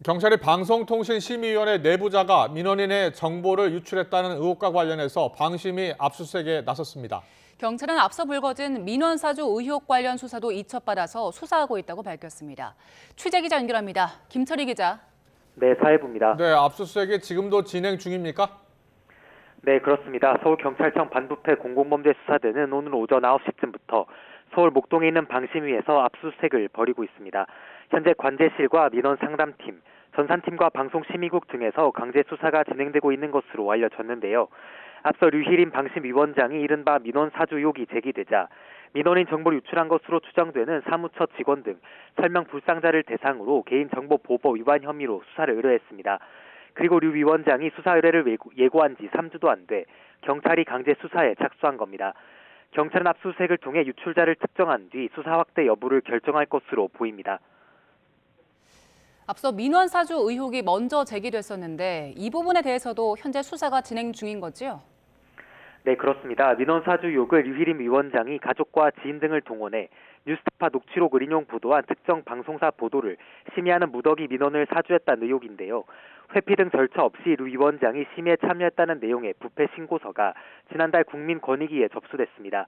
경찰이 방송통신심의위원회 내부자가 민원인의 정보를 유출했다는 의혹과 관련해서 방심위 압수수색에 나섰습니다. 경찰은 앞서 불거진 민원 사주 의혹 관련 수사도 이첩받아서 수사하고 있다고 밝혔습니다. 취재 기자 연결합니다. 김철희 기자. 네, 사회부입니다. 네, 압수수색이 지금도 진행 중입니까? 네, 그렇습니다. 서울경찰청 반부패 공공범죄수사대는 오늘 오전 9시쯤부터 서울 목동에 있는 방심위에서 압수수색을 벌이고 있습니다. 현재 관제실과 민원상담팀, 전산팀과 방송심의국 등에서 강제 수사가 진행되고 있는 것으로 알려졌는데요. 앞서 류희림 방심위원장이 이른바 민원 사주 의혹이 제기되자 민원인 정보를 유출한 것으로 추정되는 사무처 직원 등 설명 불상자를 대상으로 개인정보보호 위반 혐의로 수사를 의뢰했습니다. 그리고 류 위원장이 수사 의뢰를 예고한 지 3주도 안 돼 경찰이 강제 수사에 착수한 겁니다. 경찰은 압수수색을 통해 유출자를 특정한 뒤 수사 확대 여부를 결정할 것으로 보입니다. 앞서 민원 사주 의혹이 먼저 제기됐었는데 이 부분에 대해서도 현재 수사가 진행 중인 거죠? 네, 그렇습니다. 민원 사주 의혹을 류희림 위원장이 가족과 지인 등을 동원해 뉴스타파 녹취록을 인용 보도한 특정 방송사 보도를 심의하는 무더기 민원을 사주했다는 의혹인데요. 회피 등 절차 없이 류 위원장이 심의에 참여했다는 내용의 부패 신고서가 지난달 국민권익위에 접수됐습니다.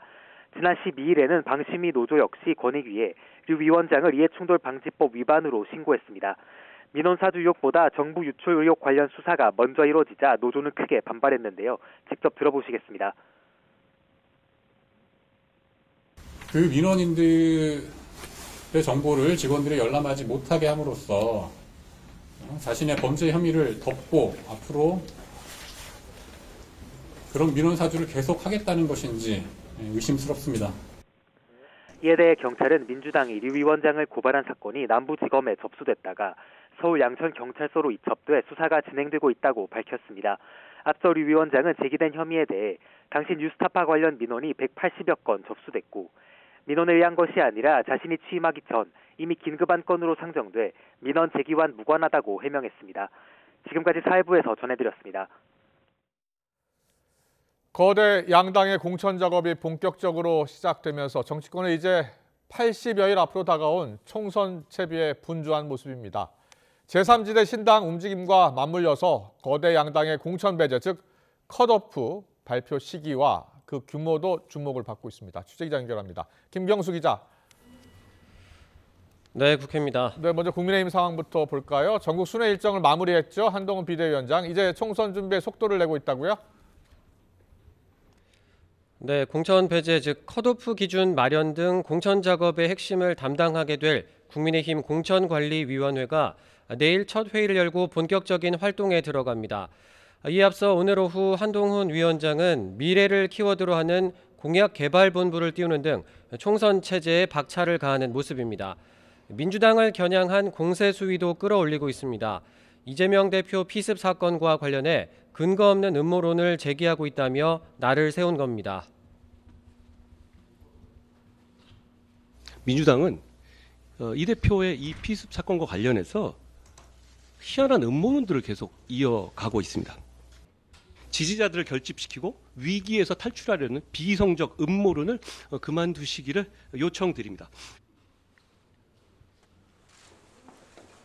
지난 12일에는 방심위 노조 역시 권익위에 류 위원장을 이해충돌방지법 위반으로 신고했습니다. 민원 사주 의혹보다 정부 유출 의혹 관련 수사가 먼저 이뤄지자 노조는 크게 반발했는데요. 직접 들어보시겠습니다. 그 민원인들의 정보를 직원들이 열람하지 못하게 함으로써 자신의 범죄 혐의를 덮고 앞으로 그런 민원 사주를 계속하겠다는 것인지 의심스럽습니다. 이에 대해 경찰은 민주당이 류 위원장을 고발한 사건이 남부지검에 접수됐다가 서울 양천경찰서로 이첩돼 수사가 진행되고 있다고 밝혔습니다. 앞서 류 위원장은 제기된 혐의에 대해 당시 뉴스타파 관련 민원이 180여 건 접수됐고 민원에 의한 것이 아니라 자신이 취임하기 전 이미 긴급 안건으로 상정돼 민원 제기와는 무관하다고 해명했습니다. 지금까지 사회부에서 전해드렸습니다. 거대 양당의 공천 작업이 본격적으로 시작되면서 정치권은 이제 80여일 앞으로 다가온 총선 채비에 분주한 모습입니다. 제3지대 신당 움직임과 맞물려서 거대 양당의 공천 배제, 즉 컷오프 발표 시기와 그 규모도 주목을 받고 있습니다. 취재기자 연결합니다. 김경수 기자. 네, 국회입니다. 네, 먼저 국민의힘 상황부터 볼까요? 전국 순회 일정을 마무리했죠. 한동훈 비대위원장. 이제 총선 준비에 속도를 내고 있다고요? 네, 공천 배제 즉 컷오프 기준 마련 등 공천 작업의 핵심을 담당하게 될 국민의힘 공천관리위원회가 내일 첫 회의를 열고 본격적인 활동에 들어갑니다. 이에 앞서 오늘 오후 한동훈 위원장은 미래를 키워드로 하는 공약개발본부를 띄우는 등 총선 체제에 박차를 가하는 모습입니다. 민주당을 겨냥한 공세 수위도 끌어올리고 있습니다. 이재명 대표 피습 사건과 관련해 근거 없는 음모론을 제기하고 있다며 날을 세운 겁니다. 민주당은 이 대표의 이 피습 사건과 관련해서 희한한 음모론들을 계속 이어가고 있습니다. 지지자들을 결집시키고 위기에서 탈출하려는 비이성적 음모론을 그만두시기를 요청드립니다.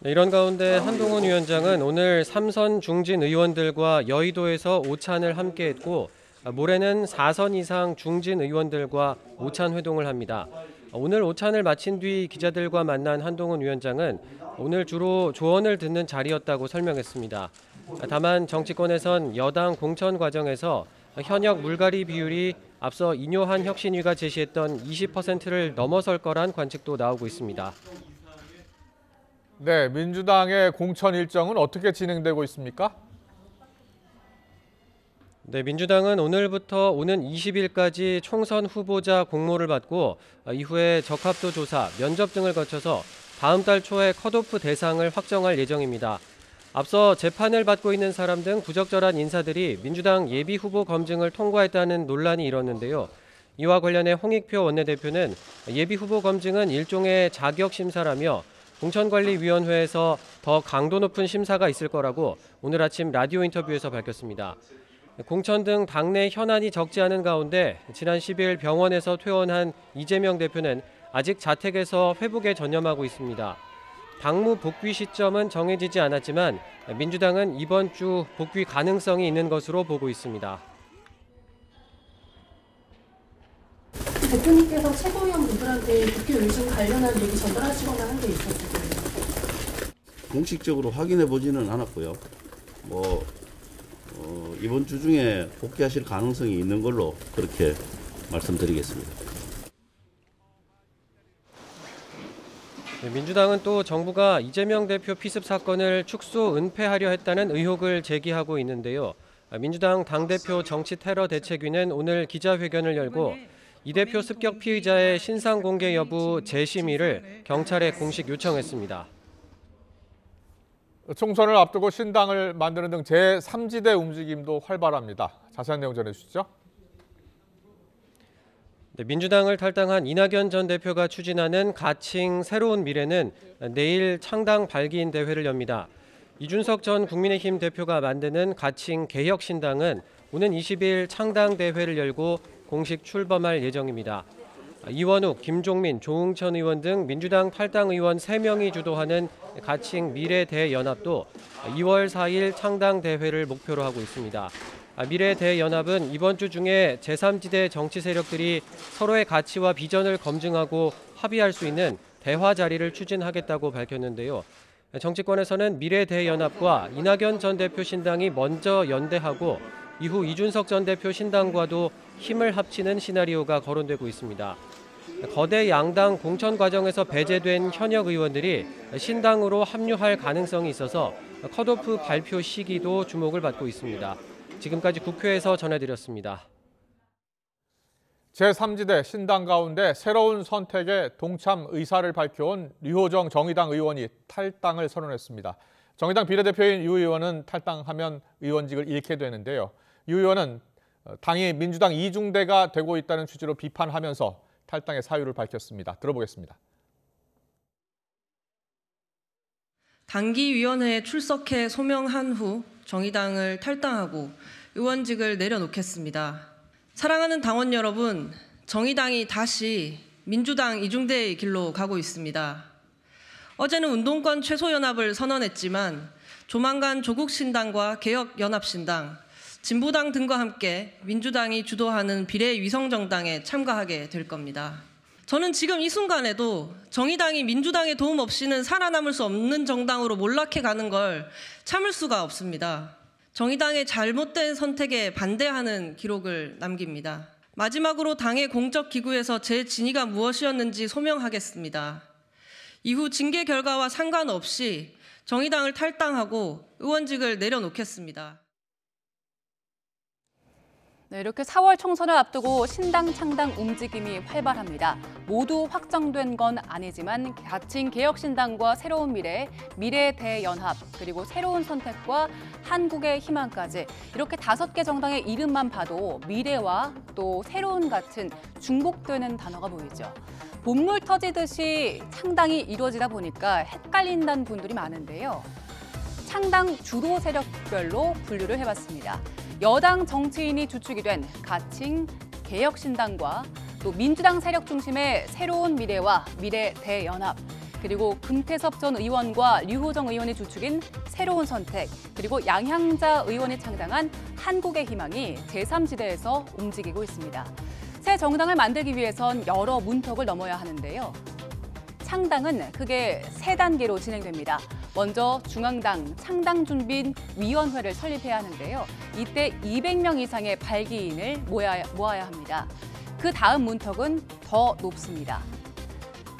이런 가운데 한동훈 위원장은 오늘 삼선 중진 의원들과 여의도에서 오찬을 함께했고 모레는 4선 이상 중진 의원들과 오찬 회동을 합니다. 오늘 오찬을 마친 뒤 기자들과 만난 한동훈 위원장은 오늘 주로 조언을 듣는 자리였다고 설명했습니다. 다만 정치권에선 여당 공천 과정에서 현역 물갈이 비율이 앞서 이뇨한 혁신위가 제시했던 20%를 넘어설 거란 관측도 나오고 있습니다. 네, 민주당의 공천 일정은 어떻게 진행되고 있습니까? 네, 민주당은 오늘부터 오는 20일까지 총선 후보자 공모를 받고 이후에 적합도 조사, 면접 등을 거쳐서 다음 달 초에 컷오프 대상을 확정할 예정입니다. 앞서 재판을 받고 있는 사람 등 부적절한 인사들이 민주당 예비 후보 검증을 통과했다는 논란이 일었는데요. 이와 관련해 홍익표 원내대표는 예비 후보 검증은 일종의 자격 심사라며 공천관리위원회에서 더 강도 높은 심사가 있을 거라고 오늘 아침 라디오 인터뷰에서 밝혔습니다. 공천 등 당내 현안이 적지 않은 가운데 지난 10일 병원에서 퇴원한 이재명 대표는 아직 자택에서 회복에 전념하고 있습니다. 당무 복귀 시점은 정해지지 않았지만 민주당은 이번 주 복귀 가능성이 있는 것으로 보고 있습니다. 대표님께서 최고위원분들한테 국회 의중 관련한 얘기 전달하시거나 한 게 있었어요? 공식적으로 확인해 보지는 않았고요. 이번 주 중에 복귀하실 가능성이 있는 걸로 그렇게 말씀드리겠습니다. 민주당은 또 정부가 이재명 대표 피습 사건을 축소 은폐하려 했다는 의혹을 제기하고 있는데요. 민주당 당대표 정치테러대책위는 오늘 기자회견을 열고 이 대표 습격 피의자의 신상 공개 여부 재심의를 경찰에 공식 요청했습니다. 총선을 앞두고 신당을 만드는 등 제3지대 움직임도 활발합니다. 자세한 내용 전해주시죠. 민주당을 탈당한 이낙연 전 대표가 추진하는 가칭 새로운 미래는 내일 창당 발기인 대회를 엽니다. 이준석 전 국민의힘 대표가 만드는 가칭 개혁신당은 오는 20일 창당 대회를 열고 공식 출범할 예정입니다. 이원욱, 김종민, 조응천 의원 등 민주당 탈당 의원 3명이 주도하는 가칭 미래대연합도 2월 4일 창당 대회를 목표로 하고 있습니다. 미래대연합은 이번 주 중에 제3지대 정치 세력들이 서로의 가치와 비전을 검증하고 합의할 수 있는 대화 자리를 추진하겠다고 밝혔는데요. 정치권에서는 미래대연합과 이낙연 전 대표 신당이 먼저 연대하고 이후 이준석 전 대표 신당과도 힘을 합치는 시나리오가 거론되고 있습니다. 거대 양당 공천 과정에서 배제된 현역 의원들이 신당으로 합류할 가능성이 있어서 컷오프 발표 시기도 주목을 받고 있습니다. 지금까지 국회에서 전해드렸습니다. 제3지대 신당 가운데 새로운 선택에 동참 의사를 밝혀온 류호정 정의당 의원이 탈당을 선언했습니다. 정의당 비례대표인 유 의원은 탈당하면 의원직을 잃게 되는데요. 유 의원은 당이 민주당 이중대가 되고 있다는 취지로 비판하면서 탈당의 사유를 밝혔습니다. 들어보겠습니다. 당기위원회에 출석해 소명한 후 정의당을 탈당하고 의원직을 내려놓겠습니다. 사랑하는 당원 여러분, 정의당이 다시 민주당 이중대의 길로 가고 있습니다. 어제는 운동권 최소연합을 선언했지만 조만간 조국신당과 개혁연합신당, 진보당 등과 함께 민주당이 주도하는 비례위성정당에 참가하게 될 겁니다. 저는 지금 이 순간에도 정의당이 민주당의 도움 없이는 살아남을 수 없는 정당으로 몰락해가는 걸 참을 수가 없습니다. 정의당의 잘못된 선택에 반대하는 기록을 남깁니다. 마지막으로 당의 공적 기구에서 제 진위가 무엇이었는지 소명하겠습니다. 이후 징계 결과와 상관없이 정의당을 탈당하고 의원직을 내려놓겠습니다. 네, 이렇게 4월 총선을 앞두고 신당 창당 움직임이 활발합니다. 모두 확정된 건 아니지만 가칭 개혁신당과 새로운 미래, 미래대연합, 그리고 새로운 선택과 한국의 희망까지 이렇게 5개 정당의 이름만 봐도 미래와 또 새로운 같은 중복되는 단어가 보이죠. 본물 터지듯이 창당이 이루어지다 보니까 헷갈린다는 분들이 많은데요. 창당 주도 세력별로 분류를 해봤습니다. 여당 정치인이 주축이 된 가칭 개혁신당과 또 민주당 세력 중심의 새로운 미래와 미래대연합, 그리고 금태섭 전 의원과 류호정 의원이 주축인 새로운 선택, 그리고 양향자 의원이 창당한 한국의 희망이 제3지대에서 움직이고 있습니다. 새 정당을 만들기 위해선 여러 문턱을 넘어야 하는데요. 창당은 크게 3단계로 진행됩니다. 먼저 중앙당 창당준비위원회를 설립해야 하는데요. 이때 200명 이상의 발기인을 모아야 합니다. 그 다음 문턱은 더 높습니다.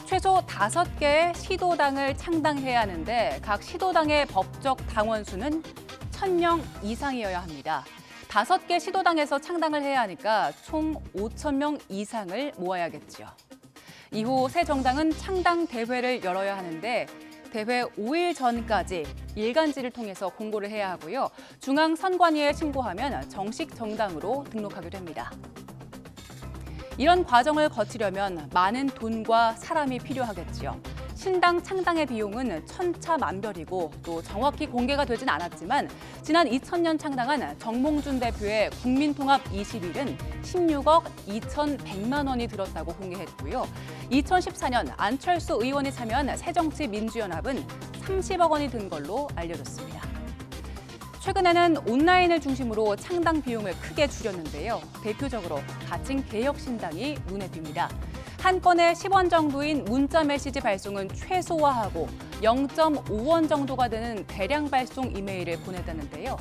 최소 5개의 시도당을 창당해야 하는데 각 시도당의 법적 당원 수는 1,000명 이상이어야 합니다. 5개 시도당에서 창당을 해야 하니까 총 5,000명 이상을 모아야겠죠. 이후 새 정당은 창당 대회를 열어야 하는데 대회 5일 전까지 일간지를 통해서 공고를 해야 하고요. 중앙선관위에 신고하면 정식 정당으로 등록하게 됩니다. 이런 과정을 거치려면 많은 돈과 사람이 필요하겠죠. 신당 창당의 비용은 천차만별이고 또 정확히 공개가 되진 않았지만 지난 2000년 창당한 정몽준 대표의 국민통합21은 16억 2,100만 원이 들었다고 공개했고요. 2014년 안철수 의원이 참여한 새정치민주연합은 30억 원이 든 걸로 알려졌습니다. 최근에는 온라인을 중심으로 창당 비용을 크게 줄였는데요. 대표적으로 가칭개혁신당이 눈에 띕니다. 한 건에 10원 정도인 문자 메시지 발송은 최소화하고 0.5원 정도가 되는 대량 발송 이메일을 보냈다는데요.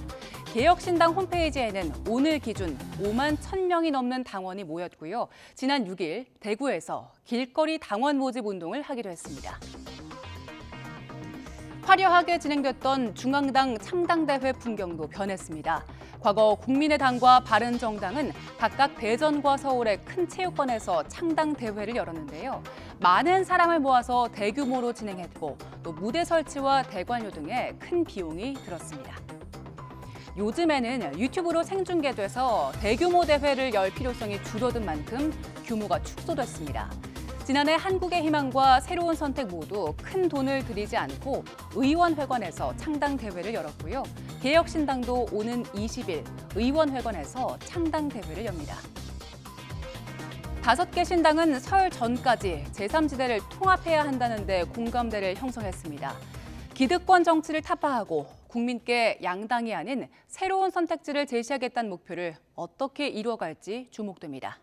개혁신당 홈페이지에는 오늘 기준 5만 1,000명이 넘는 당원이 모였고요. 지난 6일 대구에서 길거리 당원 모집 운동을 하기로 했습니다. 화려하게 진행됐던 중앙당 창당대회 풍경도 변했습니다. 과거 국민의당과 바른정당은 각각 대전과 서울의 큰 체육관에서 창당대회를 열었는데요. 많은 사람을 모아서 대규모로 진행했고 또 무대 설치와 대관료 등의 큰 비용이 들었습니다. 요즘에는 유튜브로 생중계돼서 대규모 대회를 열 필요성이 줄어든 만큼 규모가 축소됐습니다. 지난해 한국의 희망과 새로운 선택 모두 큰 돈을 들이지 않고 의원회관에서 창당대회를 열었고요. 개혁신당도 오는 20일 의원회관에서 창당대회를 엽니다. 5개 신당은 설 전까지 제3지대를 통합해야 한다는 데 공감대를 형성했습니다. 기득권 정치를 타파하고 국민께 양당이 아닌 새로운 선택지를 제시하겠다는 목표를 어떻게 이루어갈지 주목됩니다.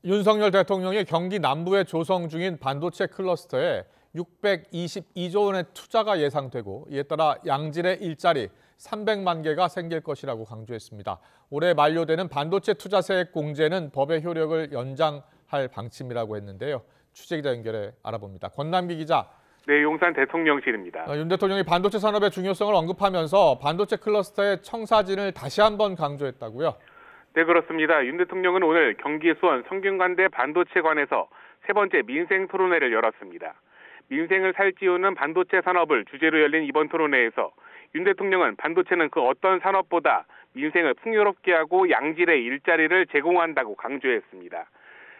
윤석열 대통령이 경기 남부에 조성 중인 반도체 클러스터에 622조 원의 투자가 예상되고 이에 따라 양질의 일자리 300만 개가 생길 것이라고 강조했습니다. 올해 만료되는 반도체 투자 세액 공제는 법의 효력을 연장할 방침이라고 했는데요. 취재기자 연결해 알아봅니다. 권남기 기자. 네, 용산 대통령실입니다. 윤 대통령이 반도체 산업의 중요성을 언급하면서 반도체 클러스터의 청사진을 다시 한번 강조했다고요? 네, 그렇습니다. 윤 대통령은 오늘 경기 수원 성균관대 반도체관에서 세 번째 민생 토론회를 열었습니다. 민생을 살찌우는 반도체 산업을 주제로 열린 이번 토론회에서 윤 대통령은 반도체는 그 어떤 산업보다 민생을 풍요롭게 하고 양질의 일자리를 제공한다고 강조했습니다.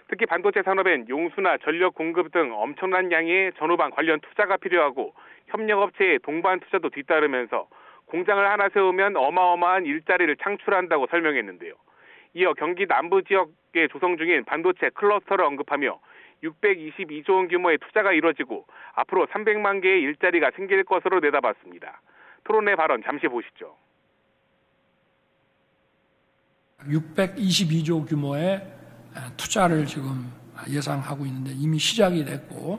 특히 반도체 산업엔 용수나 전력 공급 등 엄청난 양의 전후방 관련 투자가 필요하고 협력업체의 동반 투자도 뒤따르면서 공장을 하나 세우면 어마어마한 일자리를 창출한다고 설명했는데요. 이어 경기 남부 지역에 조성 중인 반도체 클러스터를 언급하며 622조 원 규모의 투자가 이뤄지고 앞으로 300만 개의 일자리가 생길 것으로 내다봤습니다. 토론회 발언 잠시 보시죠. 622조 규모의 투자를 지금 예상하고 있는데 이미 시작이 됐고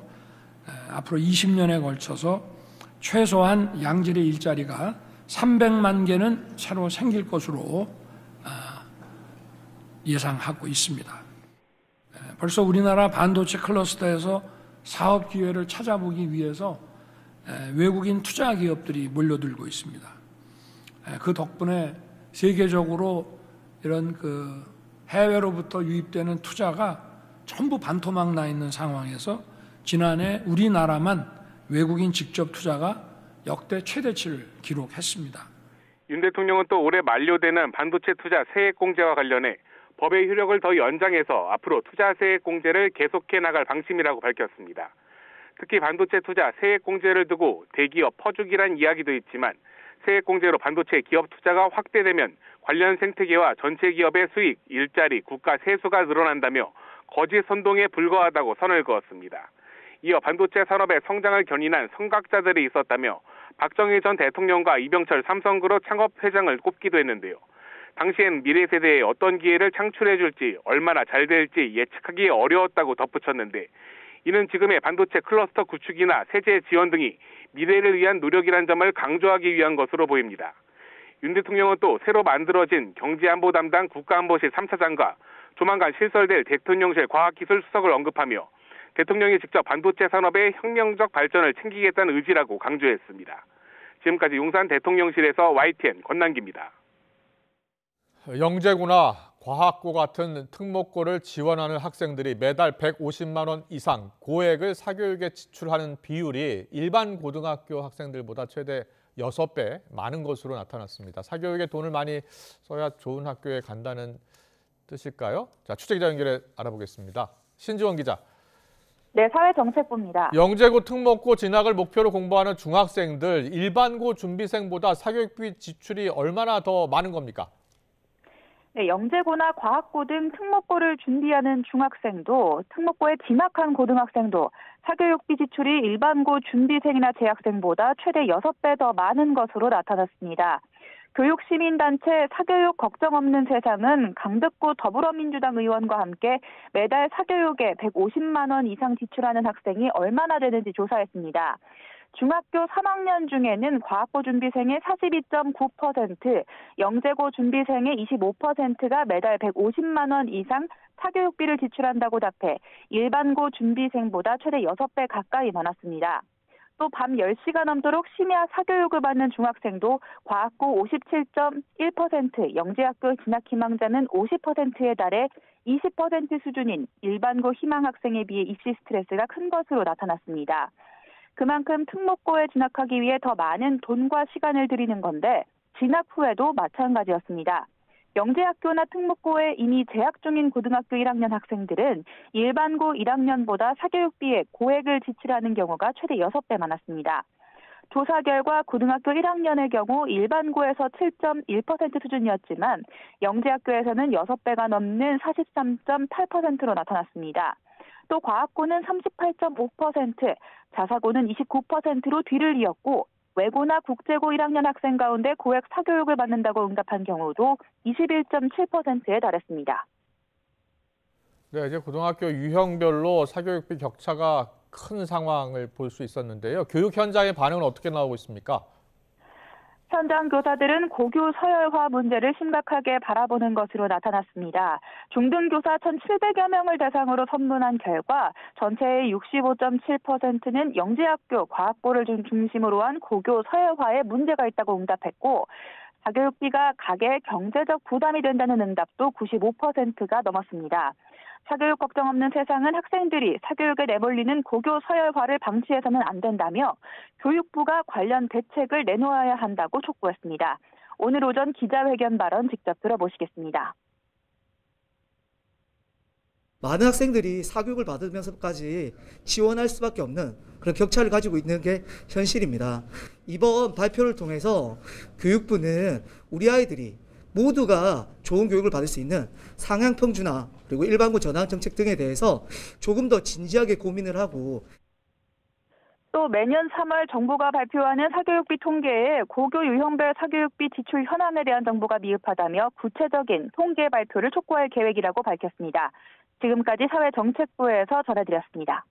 앞으로 20년에 걸쳐서 최소한 양질의 일자리가 300만 개는 새로 생길 것으로 예상하고 있습니다. 벌써 우리나라 반도체 클러스터에서 사업 기회를 찾아보기 위해서 외국인 투자 기업들이 몰려들고 있습니다. 그 덕분에 세계적으로 이런 해외로부터 유입되는 투자가 전부 반토막 나 있는 상황에서 지난해 우리나라만 외국인 직접 투자가 역대 최대치를 기록했습니다. 윤 대통령은 또 올해 만료되는 반도체 투자 세액 공제와 관련해 법의 효력을 더 연장해서 앞으로 투자 세액 공제를 계속해 나갈 방침이라고 밝혔습니다. 특히 반도체 투자 세액 공제를 두고 대기업 퍼주기란 이야기도 있지만 세액 공제로 반도체 기업 투자가 확대되면 관련 생태계와 전체 기업의 수익, 일자리, 국가 세수가 늘어난다며 거짓 선동에 불과하다고 선을 그었습니다. 이어 반도체 산업의 성장을 견인한 선각자들이 있었다며 박정희 전 대통령과 이병철 삼성그룹 창업회장을 꼽기도 했는데요. 당시엔 미래 세대에 어떤 기회를 창출해줄지 얼마나 잘 될지 예측하기 어려웠다고 덧붙였는데 이는 지금의 반도체 클러스터 구축이나 세제 지원 등이 미래를 위한 노력이란 점을 강조하기 위한 것으로 보입니다. 윤 대통령은 또 새로 만들어진 경제안보 담당 국가안보실 3차장과 조만간 실설될 대통령실 과학기술 수석을 언급하며 대통령이 직접 반도체 산업의 혁명적 발전을 챙기겠다는 의지라고 강조했습니다. 지금까지 용산 대통령실에서 YTN 권남기입니다. 영재고나 과학고 같은 특목고를 지원하는 학생들이 매달 150만 원 이상 고액을 사교육에 지출하는 비율이 일반 고등학교 학생들보다 최대 6배 많은 것으로 나타났습니다. 사교육에 돈을 많이 써야 좋은 학교에 간다는 뜻일까요? 자, 취재기자 연결해 알아보겠습니다. 신지원 기자. 네, 사회정책부입니다. 영재고 특목고 진학을 목표로 공부하는 중학생들, 일반고 준비생보다 사교육비 지출이 얼마나 더 많은 겁니까? 네, 영재고나 과학고 등 특목고를 준비하는 중학생도 특목고에 진학한 고등학생도 사교육비 지출이 일반고 준비생이나 재학생보다 최대 6배 더 많은 것으로 나타났습니다. 교육시민단체 사교육 걱정 없는 세상은 강덕구 더불어민주당 의원과 함께 매달 사교육에 150만 원 이상 지출하는 학생이 얼마나 되는지 조사했습니다. 중학교 3학년 중에는 과학고 준비생의 42.9%, 영재고 준비생의 25%가 매달 150만 원 이상 사교육비를 지출한다고 답해 일반고 준비생보다 최대 6배 가까이 많았습니다. 또 밤 10시가 넘도록 심야 사교육을 받는 중학생도 과학고 57.1%, 영재학교 진학 희망자는 50%에 달해 20% 수준인 일반고 희망 학생에 비해 입시 스트레스가 큰 것으로 나타났습니다. 그만큼 특목고에 진학하기 위해 더 많은 돈과 시간을 들이는 건데 진학 후에도 마찬가지였습니다. 영재학교나 특목고에 이미 재학 중인 고등학교 1학년 학생들은 일반고 1학년보다 사교육비에 고액을 지출하는 경우가 최대 6배 많았습니다. 조사 결과 고등학교 1학년의 경우 일반고에서 7.1% 수준이었지만 영재학교에서는 6배가 넘는 43.8%로 나타났습니다. 또 과학고는 38.5%, 자사고는 29%로 뒤를 이었고 외고나 국제고 1학년 학생 가운데 고액 사교육을 받는다고 응답한 경우도 21.7%에 달했습니다. 네, 이제 고등학교 유형별로 사교육비 격차가 큰 상황을 볼 수 있었는데요. 교육 현장의 반응은 어떻게 나오고 있습니까? 현장 교사들은 고교 서열화 문제를 심각하게 바라보는 것으로 나타났습니다. 중등교사 1,700여 명을 대상으로 선문한 결과 전체의 65.7%는 영재학교 과학고를 중심으로 한 고교 서열화에 문제가 있다고 응답했고 사교육비가 가계에 경제적 부담이 된다는 응답도 95%가 넘었습니다. 사교육 걱정 없는 세상은 학생들이 사교육에 내몰리는 고교 서열화를 방치해서는 안 된다며 교육부가 관련 대책을 내놓아야 한다고 촉구했습니다. 오늘 오전 기자회견 발언 직접 들어보시겠습니다. 많은 학생들이 사교육을 받으면서까지 지원할 수밖에 없는 그런 격차를 가지고 있는 게 현실입니다. 이번 발표를 통해서 교육부는 우리 아이들이 모두가 좋은 교육을 받을 수 있는 상향 평준화 그리고 일반고 전환 정책 등에 대해서 조금 더 진지하게 고민을 하고 또 매년 3월 정부가 발표하는 사교육비 통계에 고교 유형별 사교육비 지출 현황에 대한 정보가 미흡하다며 구체적인 통계 발표를 촉구할 계획이라고 밝혔습니다. 지금까지 사회정책부에서 전해드렸습니다.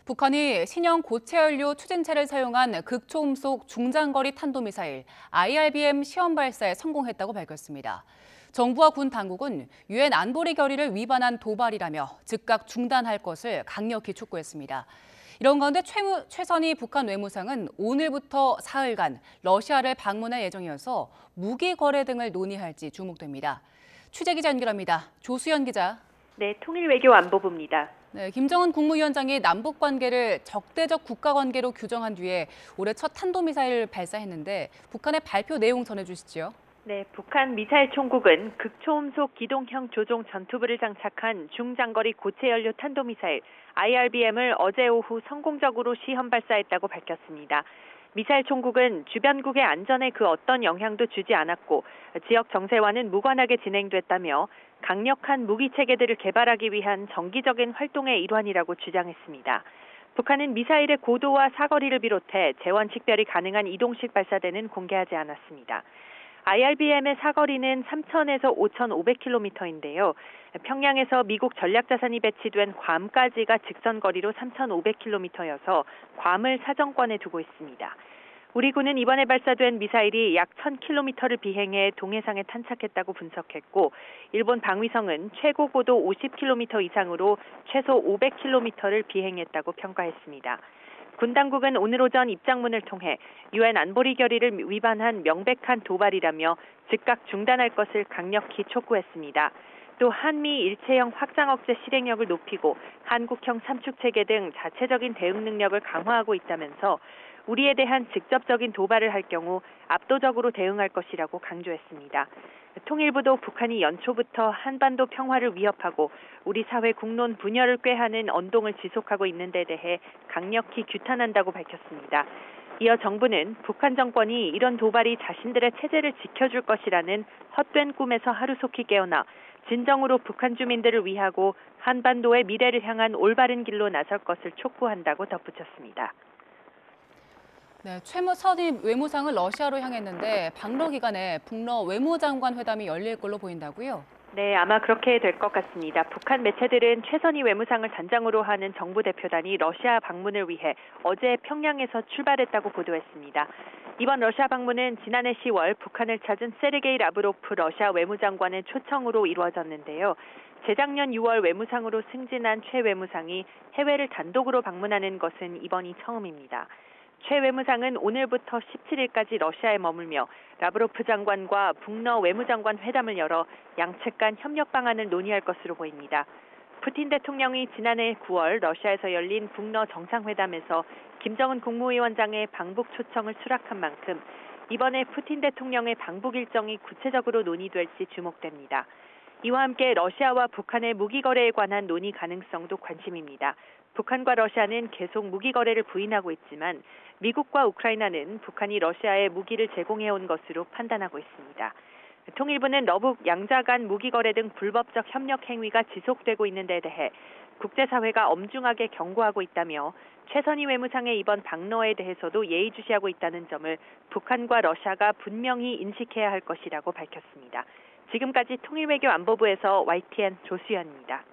북한이 신형 고체연료 추진체를 사용한 극초음속 중장거리 탄도미사일 IRBM 시험 발사에 성공했다고 밝혔습니다. 정부와 군 당국은 유엔 안보리 결의를 위반한 도발이라며 즉각 중단할 것을 강력히 촉구했습니다. 이런 가운데 최선희 북한 외무상은 오늘부터 사흘간 러시아를 방문할 예정이어서 무기 거래 등을 논의할지 주목됩니다. 취재기자 연결합니다. 조수연 기자. 네, 통일외교안보부입니다. 네, 김정은 국무위원장이 남북 관계를 적대적 국가 관계로 규정한 뒤에 올해 첫 탄도미사일을 발사했는데 북한의 발표 내용 전해주시죠. 네, 북한 미사일 총국은 극초음속 기동형 조종 전투부를 장착한 중장거리 고체연료 탄도미사일 IRBM을 어제 오후 성공적으로 시험 발사했다고 밝혔습니다. 미사일 총국은 주변국의 안전에 그 어떤 영향도 주지 않았고 지역 정세와는 무관하게 진행됐다며 강력한 무기 체계들을 개발하기 위한 정기적인 활동의 일환이라고 주장했습니다. 북한은 미사일의 고도와 사거리를 비롯해 재원 식별이 가능한 이동식 발사대는 공개하지 않았습니다. IRBM의 사거리는 3,000에서 5,500km인데요. 평양에서 미국 전략자산이 배치된 괌까지가 직선거리로 3,500km여서 괌을 사정권에 두고 있습니다. 우리 군은 이번에 발사된 미사일이 약 1,000km를 비행해 동해상에 탄착했다고 분석했고 일본 방위성은 최고 고도 50km 이상으로 최소 500km를 비행했다고 평가했습니다. 군 당국은 오늘 오전 입장문을 통해 유엔 안보리 결의를 위반한 명백한 도발이라며 즉각 중단할 것을 강력히 촉구했습니다. 또 한미 일체형 확장 억제 실행력을 높이고 한국형 삼축체계 등 자체적인 대응 능력을 강화하고 있다면서 우리에 대한 직접적인 도발을 할 경우 압도적으로 대응할 것이라고 강조했습니다. 통일부도 북한이 연초부터 한반도 평화를 위협하고 우리 사회 국론 분열을 꾀하는 언동을 지속하고 있는 데 대해 강력히 규탄한다고 밝혔습니다. 이어 정부는 북한 정권이 이런 도발이 자신들의 체제를 지켜줄 것이라는 헛된 꿈에서 하루속히 깨어나 진정으로 북한 주민들을 위하고 한반도의 미래를 향한 올바른 길로 나설 것을 촉구한다고 덧붙였습니다. 네, 최무 선임 외무상을 러시아로 향했는데 방러 기간에 북러 외무장관 회담이 열릴 걸로 보인다고요? 네, 아마 그렇게 될 것 같습니다. 북한 매체들은 최선희 외무상을 단장으로 하는 정부 대표단이 러시아 방문을 위해 어제 평양에서 출발했다고 보도했습니다. 이번 러시아 방문은 지난해 10월 북한을 찾은 세르게이 라브로프 러시아 외무장관의 초청으로 이루어졌는데요. 재작년 6월 외무상으로 승진한 최 외무상이 해외를 단독으로 방문하는 것은 이번이 처음입니다. 최 외무상은 오늘부터 17일까지 러시아에 머물며 라브로프 장관과 북러 외무장관 회담을 열어 양측 간 협력 방안을 논의할 것으로 보입니다. 푸틴 대통령이 지난해 9월 러시아에서 열린 북러 정상회담에서 김정은 국무위원장의 방북 초청을 수락한 만큼 이번에 푸틴 대통령의 방북 일정이 구체적으로 논의될지 주목됩니다. 이와 함께 러시아와 북한의 무기 거래에 관한 논의 가능성도 관심입니다. 북한과 러시아는 계속 무기 거래를 부인하고 있지만 미국과 우크라이나는 북한이 러시아에 무기를 제공해온 것으로 판단하고 있습니다. 통일부는 러북 양자 간 무기 거래 등 불법적 협력 행위가 지속되고 있는 데 대해 국제사회가 엄중하게 경고하고 있다며 최선희 외무상의 이번 방러에 대해서도 예의주시하고 있다는 점을 북한과 러시아가 분명히 인식해야 할 것이라고 밝혔습니다. 지금까지 통일외교안보부에서 YTN 조수연입니다.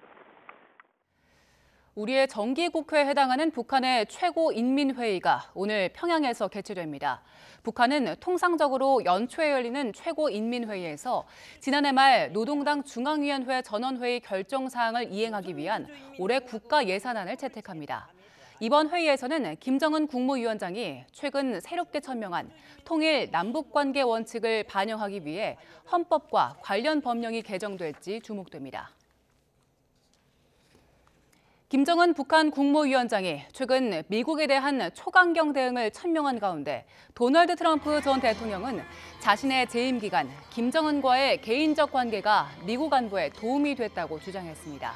우리의 정기국회에 해당하는 북한의 최고인민회의가 오늘 평양에서 개최됩니다. 북한은 통상적으로 연초에 열리는 최고인민회의에서 지난해 말 노동당 중앙위원회 전원회의 결정사항을 이행하기 위한 올해 국가 예산안을 채택합니다. 이번 회의에서는 김정은 국무위원장이 최근 새롭게 천명한 통일 남북관계 원칙을 반영하기 위해 헌법과 관련 법령이 개정될지 주목됩니다. 김정은 북한 국무위원장이 최근 미국에 대한 초강경 대응을 천명한 가운데 도널드 트럼프 전 대통령은 자신의 재임 기간 김정은과의 개인적 관계가 미국 안보에 도움이 됐다고 주장했습니다.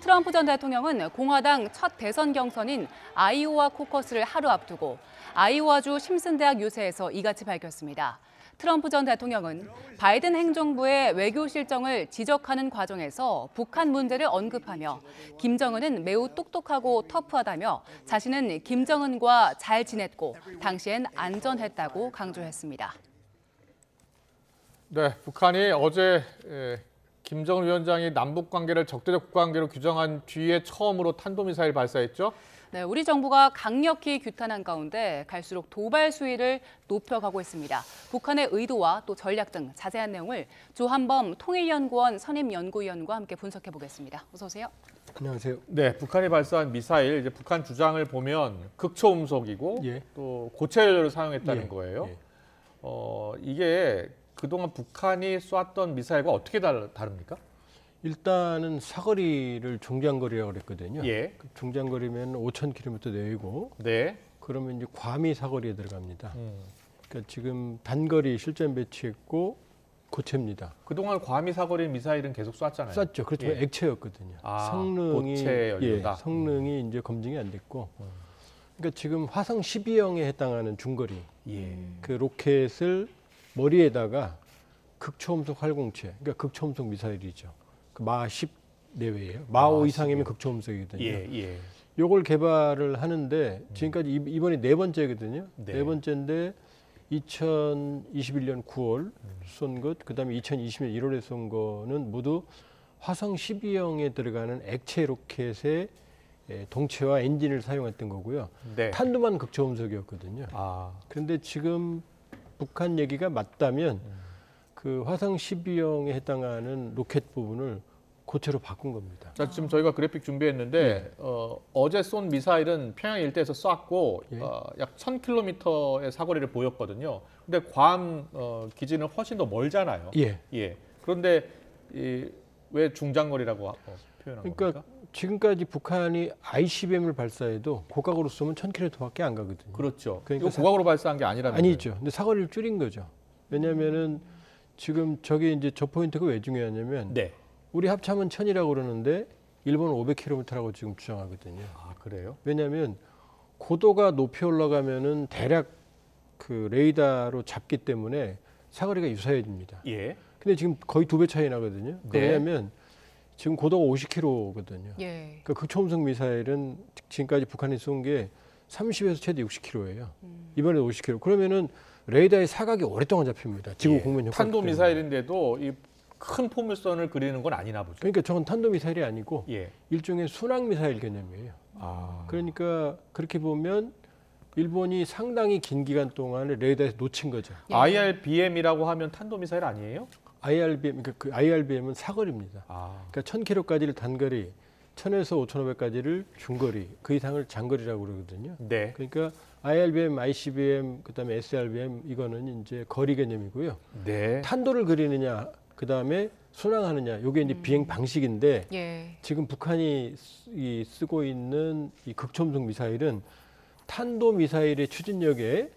트럼프 전 대통령은 공화당 첫 대선 경선인 아이오와 코커스를 하루 앞두고 아이오와주 심슨 대학 유세에서 이같이 밝혔습니다. 트럼프 전 대통령은 바이든 행정부의 외교 실정을 지적하는 과정에서 북한 문제를 언급하며 김정은은 매우 똑똑하고 터프하다며 자신은 김정은과 잘 지냈고 당시엔 안전했다고 강조했습니다. 네, 북한이 어제 김정은 위원장이 남북 관계를 적대적 관계로 규정한 뒤에 처음으로 탄도미사일 발사했죠? 네, 우리 정부가 강력히 규탄한 가운데 갈수록 도발 수위를 높여가고 있습니다. 북한의 의도와 또 전략 등 자세한 내용을 조한범 통일연구원 선임연구위원과 함께 분석해 보겠습니다. 어서 오세요. 안녕하세요. 네, 북한이 발사한 미사일, 이제 북한 주장을 보면 극초음속이고 또 고체 연료를 사용했다는 거예요. 이게 그동안 북한이 쐈던 미사일과 어떻게 다릅니까? 일단은 사거리를 중장거리라고 그랬거든요. 예. 그 중장거리면 5,000km 내외고, 네. 그러면 이제 괌이 사거리에 들어갑니다. 그러니까 지금 단거리 실전 배치했고 고체입니다. 그동안 괌이 사거리 미사일은 계속 쐈잖아요. 쐈죠. 그렇지만 액체였거든요. 성능이 고체 연료다. 성능이 이제 검증이 안 됐고, 그러니까 지금 화성 12형에 해당하는 중거리 그 로켓을 머리에다가 극초음속 활공체, 그러니까 극초음속 미사일이죠. 그 마 10 내외예요. 마 5 이상이면 극초음속이거든요. 요걸 개발을 하는데 지금까지 이번이 네 번째거든요. 네 번째인데 2021년 9월 쏜 것, 그다음에 2020년 1월에 쏜 거는 모두 화성 12형에 들어가는 액체 로켓의 동체와 엔진을 사용했던 거고요. 탄도만 극초음속이었거든요. 그런데 지금 북한 얘기가 맞다면 그 화성 12형에 해당하는 로켓 부분을 고체로 바꾼 겁니다. 자, 지금 저희가 그래픽 준비했는데 어제 쏜 미사일은 평양 일대에서 쐈고 약 1,000km의 사거리를 보였거든요. 근데 괌 기지는 훨씬 더 멀잖아요. 그런데 왜 중장거리라고 표현한 그러니까 겁니까? 지금까지 북한이 ICBM을 발사해도 고각으로 쏘면 1000km밖에 안 가거든요. 그렇죠. 그러니까 이거 고각으로 발사한 게 아니라면서요. 아니죠. 근데 사거리를 줄인 거죠. 왜냐하면은 지금 저게 이제 저 포인트가 왜 중요하냐면 네. 우리 합참은 1000이라고 그러는데 일본은 500km라고 지금 주장하거든요. 아, 그래요? 왜냐하면 고도가 높이 올라가면은 대략 그 레이더로 잡기 때문에 사거리가 유사해집니다. 예. 근데 지금 거의 2배 차이 나거든요. 네. 왜냐하면 지금 고도가 50km거든요. 예. 그러니까 극초음속 미사일은 지금까지 북한이 쏜 게 30에서 최대 60km예요. 이번에 50km. 그러면은 레이더의 사각이 오랫동안 잡힙니다. 지구 공면 효과. 탄도 미사일인데도 이 큰 포물선을 그리는 건 아니나 보죠. 그러니까 저건 탄도 미사일이 아니고 예. 일종의 순항 미사일 개념이에요. 아. 그러니까 그렇게 보면 일본이 상당히 긴 기간 동안에 레이더에서 놓친 거죠. IRBM이라고 하면 탄도 미사일 아니에요? IRBM, 그러니까 그 IRBM은 사거리입니다. 아. 그러니까 1000km까지를 단거리, 1000에서 5500까지를 중거리, 그 이상을 장거리라고 그러거든요. 네. 그러니까 IRBM, ICBM, 그다음에 SRBM 이거는 이제 거리 개념이고요. 네. 탄도를 그리느냐, 그다음에 순항하느냐, 이게 이제 비행 방식인데 예. 지금 북한이 쓰고 있는 이 극초음속 미사일은 탄도 미사일의 추진력에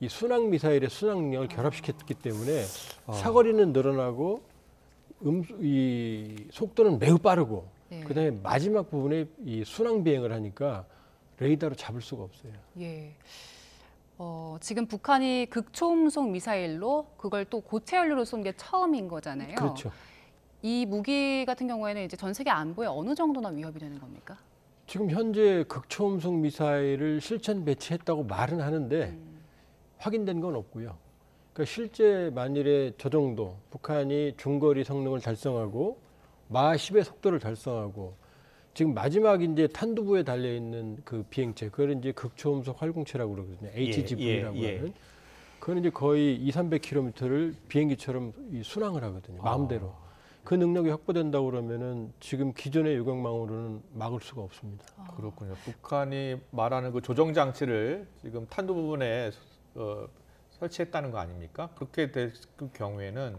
이 순항 미사일의 순항 능력을 결합시켰기 때문에 사거리는 늘어나고 이 속도는 매우 빠르고 예. 그다음에 마지막 부분에 이 순항 비행을 하니까 레이더로 잡을 수가 없어요. 예. 지금 북한이 극초음속 미사일로 그걸 또 고체 연료로 쏜 게 처음인 거잖아요. 그렇죠. 이 무기 같은 경우에는 이제 전 세계 안보에 어느 정도나 위협이 되는 겁니까? 지금 현재 극초음속 미사일을 실전 배치했다고 말은 하는데 확인된 건 없고요. 그러니까 실제 만일에 저 정도 북한이 중거리 성능을 달성하고 마 10의 속도를 달성하고 지금 마지막 이제 탄두부에 달려 있는 그 비행체, 그걸 이제 극초음속 활공체라고 그러거든요. HGV라고 하는. 그건 이제 거의 200~300km를 비행기처럼 순항을 하거든요. 마음대로. 그 능력이 확보된다고 그러면은 지금 기존의 유경망으로는 막을 수가 없습니다. 그렇군요. 북한이 말하는 그 조정 장치를 지금 탄도 부분에 설치했다는 거 아닙니까? 그렇게 될 경우에는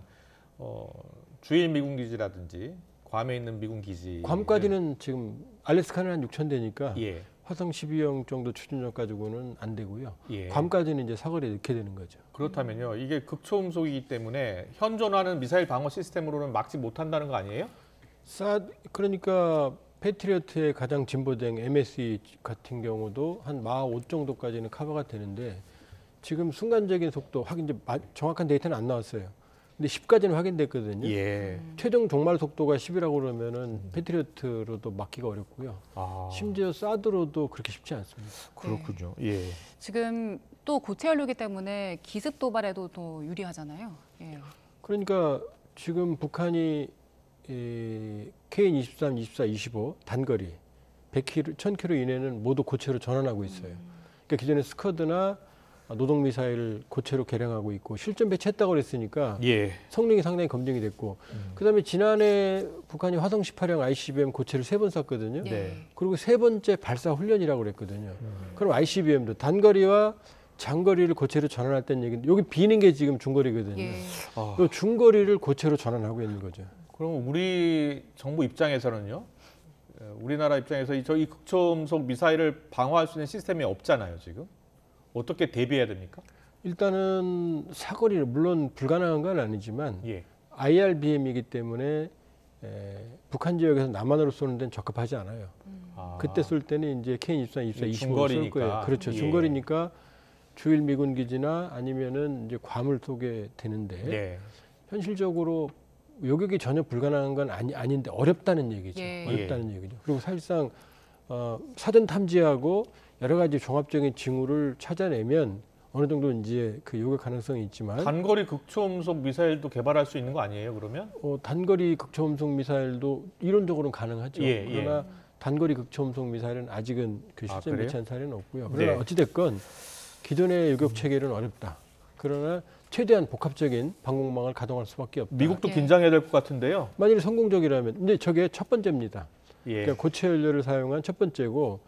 주일 미군 기지라든지 괌에 있는 미군 기지. 괌까지는 지금 알래스카는 한 6,000대니까 예. 화성 12형 정도 추진력 가지고는 안 되고요. 예. 괌까지는 이제 사거리에 넣게 되는 거죠. 그렇다면요. 이게 극초음속이기 때문에 현존하는 미사일 방어 시스템으로는 막지 못한다는 거 아니에요? 그러니까 패트리어트의 가장 진보된 MSE 같은 경우도 한 마 5 정도까지는 커버가 되는데 지금 순간적인 속도 이제 정확한 데이터는 안 나왔어요. 근데 10까지는 확인됐거든요. 예. 최종 종말 속도가 10이라고 그러면은 패트리어트로도 막기가 어렵고요. 심지어 사드로도 그렇게 쉽지 않습니다. 그렇군요. 예. 지금 또 고체 연료이기 때문에 기습 도발에도 또 유리하잖아요. 예. 그러니까 지금 북한이 KN-23, 24, 25 단거리 100km, 1000km 이내는 모두 고체로 전환하고 있어요. 그러니까 기존에 스커드나 노동 미사일을 고체로 개량하고 있고 실전 배치했다고 그랬으니까 예. 성능이 상당히 검증이 됐고 그다음에 지난해 북한이 화성 18형 ICBM 고체를 3번 쐈거든요. 네. 그리고 3번째 발사 훈련이라고 그랬거든요. 그럼 ICBM도 단거리와 장거리를 고체로 전환할 때는 얘기인데 여기 비는 게 지금 중거리거든요. 예. 이 중거리를 고체로 전환하고 있는 거죠. 그럼 우리 정부 입장에서는요. 우리나라 입장에서 이 극초음속 미사일을 방어할 수 있는 시스템이 없잖아요, 지금. 어떻게 대비해야 됩니까? 일단은 사거리를 물론 불가능한 건 아니지만 IRBM이기 때문에 북한 지역에서 남한으로 쏘는 데는 적합하지 않아요. 그때 쏠 때는 이제 KN-24, 24, 25를 쏠 거예요. 그렇죠. 중거리니까 주일 미군 기지나 아니면은 이제 괌을 쏘게 되는데 현실적으로 요격이 전혀 불가능한 건 아닌데 어렵다는 얘기죠. 어렵다는 얘기죠. 그리고 사실상 사전 탐지하고 여러 가지 종합적인 징후를 찾아내면 어느 정도 이제 그 요격 가능성이 있지만 단거리 극초음속 미사일도 개발할 수 있는 거 아니에요, 그러면? 단거리 극초음속 미사일도 이론적으로는 가능하죠. 그러나 단거리 극초음속 미사일은 아직은 그 실전 배치한 사례는 없고요. 그러나 어찌됐건 기존의 요격 체계는 어렵다. 그러나 최대한 복합적인 방공망을 가동할 수밖에 없다. 미국도 긴장해야 될 것 같은데요. 만일 성공적이라면, 근데 저게 첫 번째입니다. 그러니까 고체 연료를 사용한 첫 번째고,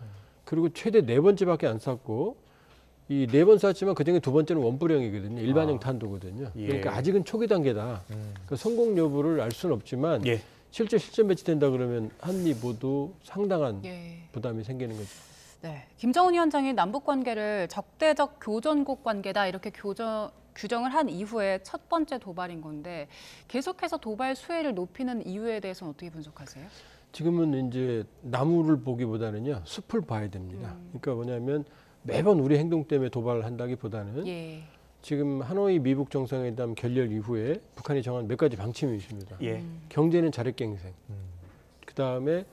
그리고 최대 4번째밖에 안 쐈고, 이 4번 쐈지만 그중에 2번째는 원불형이거든요. 일반형 탄도거든요. 그러니까 아직은 초기 단계다. 그러니까 성공 여부를 알 수는 없지만 실제 실전 배치된다 그러면 한미 모두 상당한 부담이 생기는 거죠. 네, 김정은 위원장이 남북 관계를 적대적 교전국 관계다 이렇게 규정을 한 이후에 첫 번째 도발인 건데 계속해서 도발 수위를 높이는 이유에 대해서는 어떻게 분석하세요? 지금은 이제 나무를 보기보다는요 숲을 봐야 됩니다. 그러니까 뭐냐면 매번 우리 행동 때문에 도발을 한다기보다는 지금 하노이 미북 정상회담 결렬 이후에 북한이 정한 몇 가지 방침이 있습니다. 경제는 자력갱생. 그다음에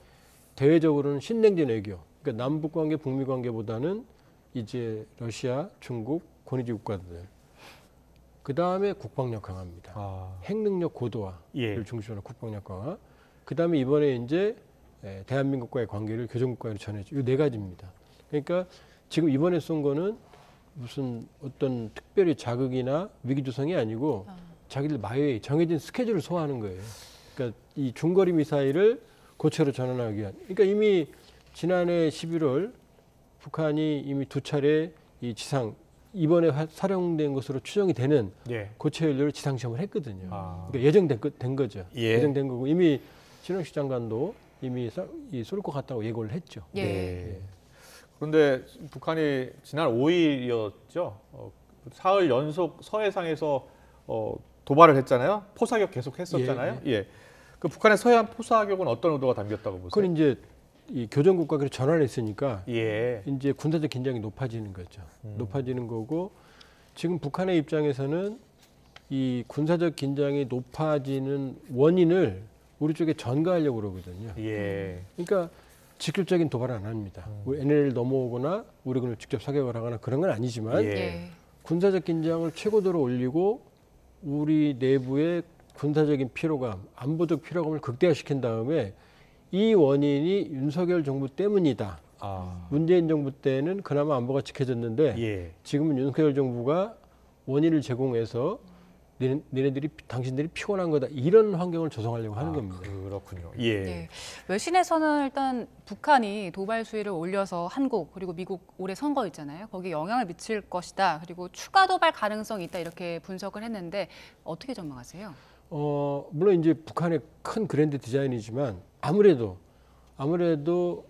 대외적으로는 신냉전 외교. 그러니까 남북 관계, 북미 관계보다는 이제 러시아, 중국, 권위주의 국가들. 그다음에 국방력 강화입니다. 핵능력 고도화를 중심으로 국방력 강화. 그다음에 이번에 이제 대한민국과의 관계를 교전국가로 전해줘. 이 네 가지입니다. 그러니까 지금 이번에 쏜 거는 무슨 어떤 특별히 자극이나 위기 조성이 아니고 자기들 마웨이 정해진 스케줄을 소화하는 거예요. 그러니까 이 중거리 미사일을 고체로 전환하기 위한. 그러니까 이미 지난해 11월 북한이 이미 두 차례 이 지상 이번에 사용된 것으로 추정이 되는 고체 연료를 지상 시험을 했거든요. 그러니까 예정된 거죠. 예정된 거고 이미 신원식 장관도 이미 쏠 것 같다고 예고를 했죠. 그런데 북한이 지난 5일이었죠. 사흘 연속 서해상에서 도발을 했잖아요. 포사격 계속 했었잖아요. 그 북한의 서해안 포사격은 어떤 의도가 담겼다고 보세요? 그건 이제 이 교전국가로 전환했으니까 이제 군사적 긴장이 높아지는 거죠. 높아지는 거고 지금 북한의 입장에서는 이 군사적 긴장이 높아지는 원인을 우리 쪽에 전가하려고 그러거든요. 그러니까 직접적인 도발은 안 합니다. NLL 넘어오거나 우리군을 직접 사격을 하거나 그런 건 아니지만 군사적 긴장을 최고도로 올리고 우리 내부의 군사적인 피로감, 안보적 피로감을 극대화시킨 다음에 이 원인이 윤석열 정부 때문이다. 문재인 정부 때는 그나마 안보가 지켜졌는데 지금은 윤석열 정부가 원인을 제공해서 당신들이 피곤한 거다. 이런 환경을 조성하려고 하는 겁니다. 그렇군요. 외신에서는 일단 북한이 도발 수위를 올려서 한국 그리고 미국 올해 선거 있잖아요. 거기에 영향을 미칠 것이다. 그리고 추가 도발 가능성이 있다. 이렇게 분석을 했는데 어떻게 전망하세요? 물론 이제 북한의 큰 그랜드 디자인이지만 아무래도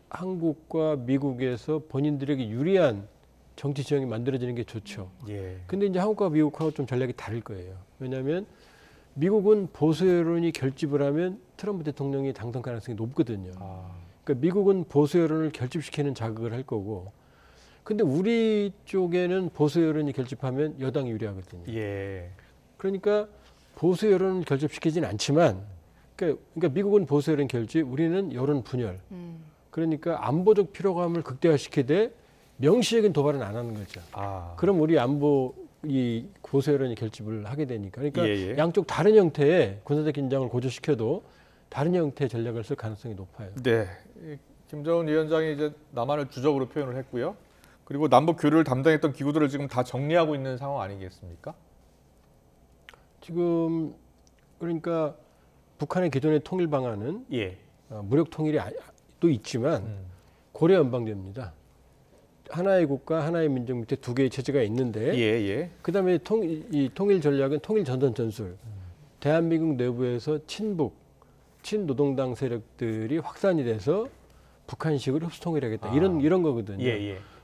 한국과 미국에서 본인들에게 유리한 정치 지형이 만들어지는 게 좋죠. 근데 이제 한국과 미국하고 좀 전략이 다를 거예요. 왜냐하면 미국은 보수 여론이 결집을 하면 트럼프 대통령이 당선 가능성이 높거든요. 그러니까 미국은 보수 여론을 결집시키는 자극을 할 거고, 근데 우리 쪽에는 보수 여론이 결집하면 여당이 유리하거든요. 그러니까 보수 여론을 결집시키진 않지만, 그러니까 미국은 보수 여론 결집, 우리는 여론 분열. 그러니까 안보적 피로감을 극대화시키되 명시적인 도발은 안 하는 거죠. 그럼 우리 안보 이 보수 여론이 결집을 하게 되니까. 그러니까 양쪽 다른 형태의 군사적 긴장을 고조시켜도 다른 형태의 전략을 쓸 가능성이 높아요. 네, 김정은 위원장이 이제 남한을 주적으로 표현을 했고요. 그리고 남북 교류를 담당했던 기구들을 지금 다 정리하고 있는 상황 아니겠습니까? 지금 그러니까 북한의 기존의 통일 방안은 무력 통일이 또 있지만 고려 연방제입니다. 하나의 국가, 하나의 민족 밑에 두 개의 체제가 있는데 그다음에 통일 전략은 통일 전선 전술. 대한민국 내부에서 친노동당 세력들이 확산이 돼서 북한식으로 흡수 통일하겠다. 이런 거거든요.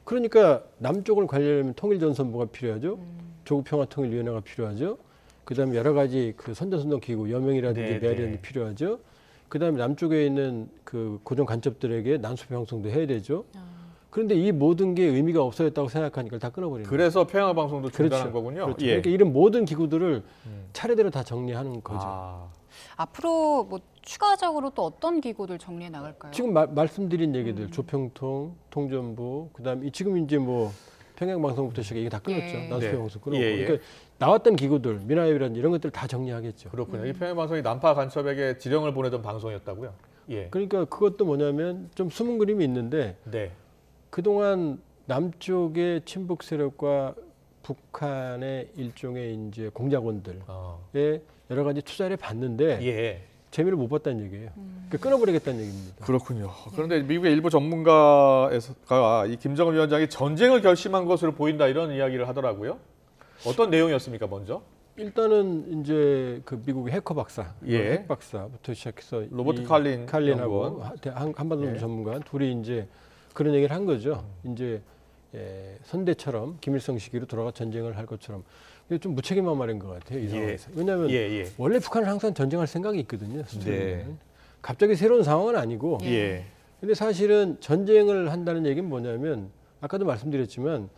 그러니까 남쪽을 관리하려면 통일 전선부가 필요하죠. 조국평화통일위원회가 필요하죠. 그다음에 여러 가지 그 선전선동 기구, 여명이라든지 메아리라든지 필요하죠. 그다음에 남쪽에 있는 그 고정 간첩들에게 난수 방송도 해야 되죠. 그런데 이 모든 게 의미가 없어졌다고 생각하니까 다 끊어버리는 거예요. 그래서 평화 방송도 중단한 거군요. 그러니까 이런 모든 기구들을 차례대로 다 정리하는 거죠. 앞으로 뭐 추가적으로 또 어떤 기구들 정리해 나갈까요? 지금 말씀드린 얘기들, 조평통, 통전부, 그다음에 지금 이제 뭐 평양방송부터 시작해 이게 다 끊었죠. 난수평방송 끊었고. 그러니까 나왔던 기구들, 미나협이라든지 이런 것들 다 정리하겠죠. 그렇군요. 이 평양방송이 난파 간첩에게 지령을 보내던 방송이었다고요? 그러니까 그것도 뭐냐면 좀 숨은 그림이 있는데 그동안 남쪽의 친북 세력과 북한의 일종의 이제 공작원들의 여러 가지 투자를 봤는데 재미를 못 봤다는 얘기예요. 그러니까 끊어버리겠다는 얘기입니다. 그렇군요. 그런데 미국의 일부 전문가가 이 김정은 위원장이 전쟁을 결심한 것으로 보인다 이런 이야기를 하더라고요. 어떤 내용이었습니까, 먼저? 일단은 이제 그 미국의 해커 박사, 예. 핵 박사부터 시작해서 로버트 칼린하고 한반도 예. 전문가 둘이 이제 그런 얘기를 한 거죠. 이제 선대처럼 김일성 시기로 돌아가 전쟁을 할 것처럼. 이게 좀 무책임한 말인 것 같아요. 이 상황에서. 왜냐하면 원래 북한은 항상 전쟁할 생각이 있거든요. 네. 갑자기 새로운 상황은 아니고. 근데 사실은 전쟁을 한다는 얘기는 뭐냐면 아까도 말씀드렸지만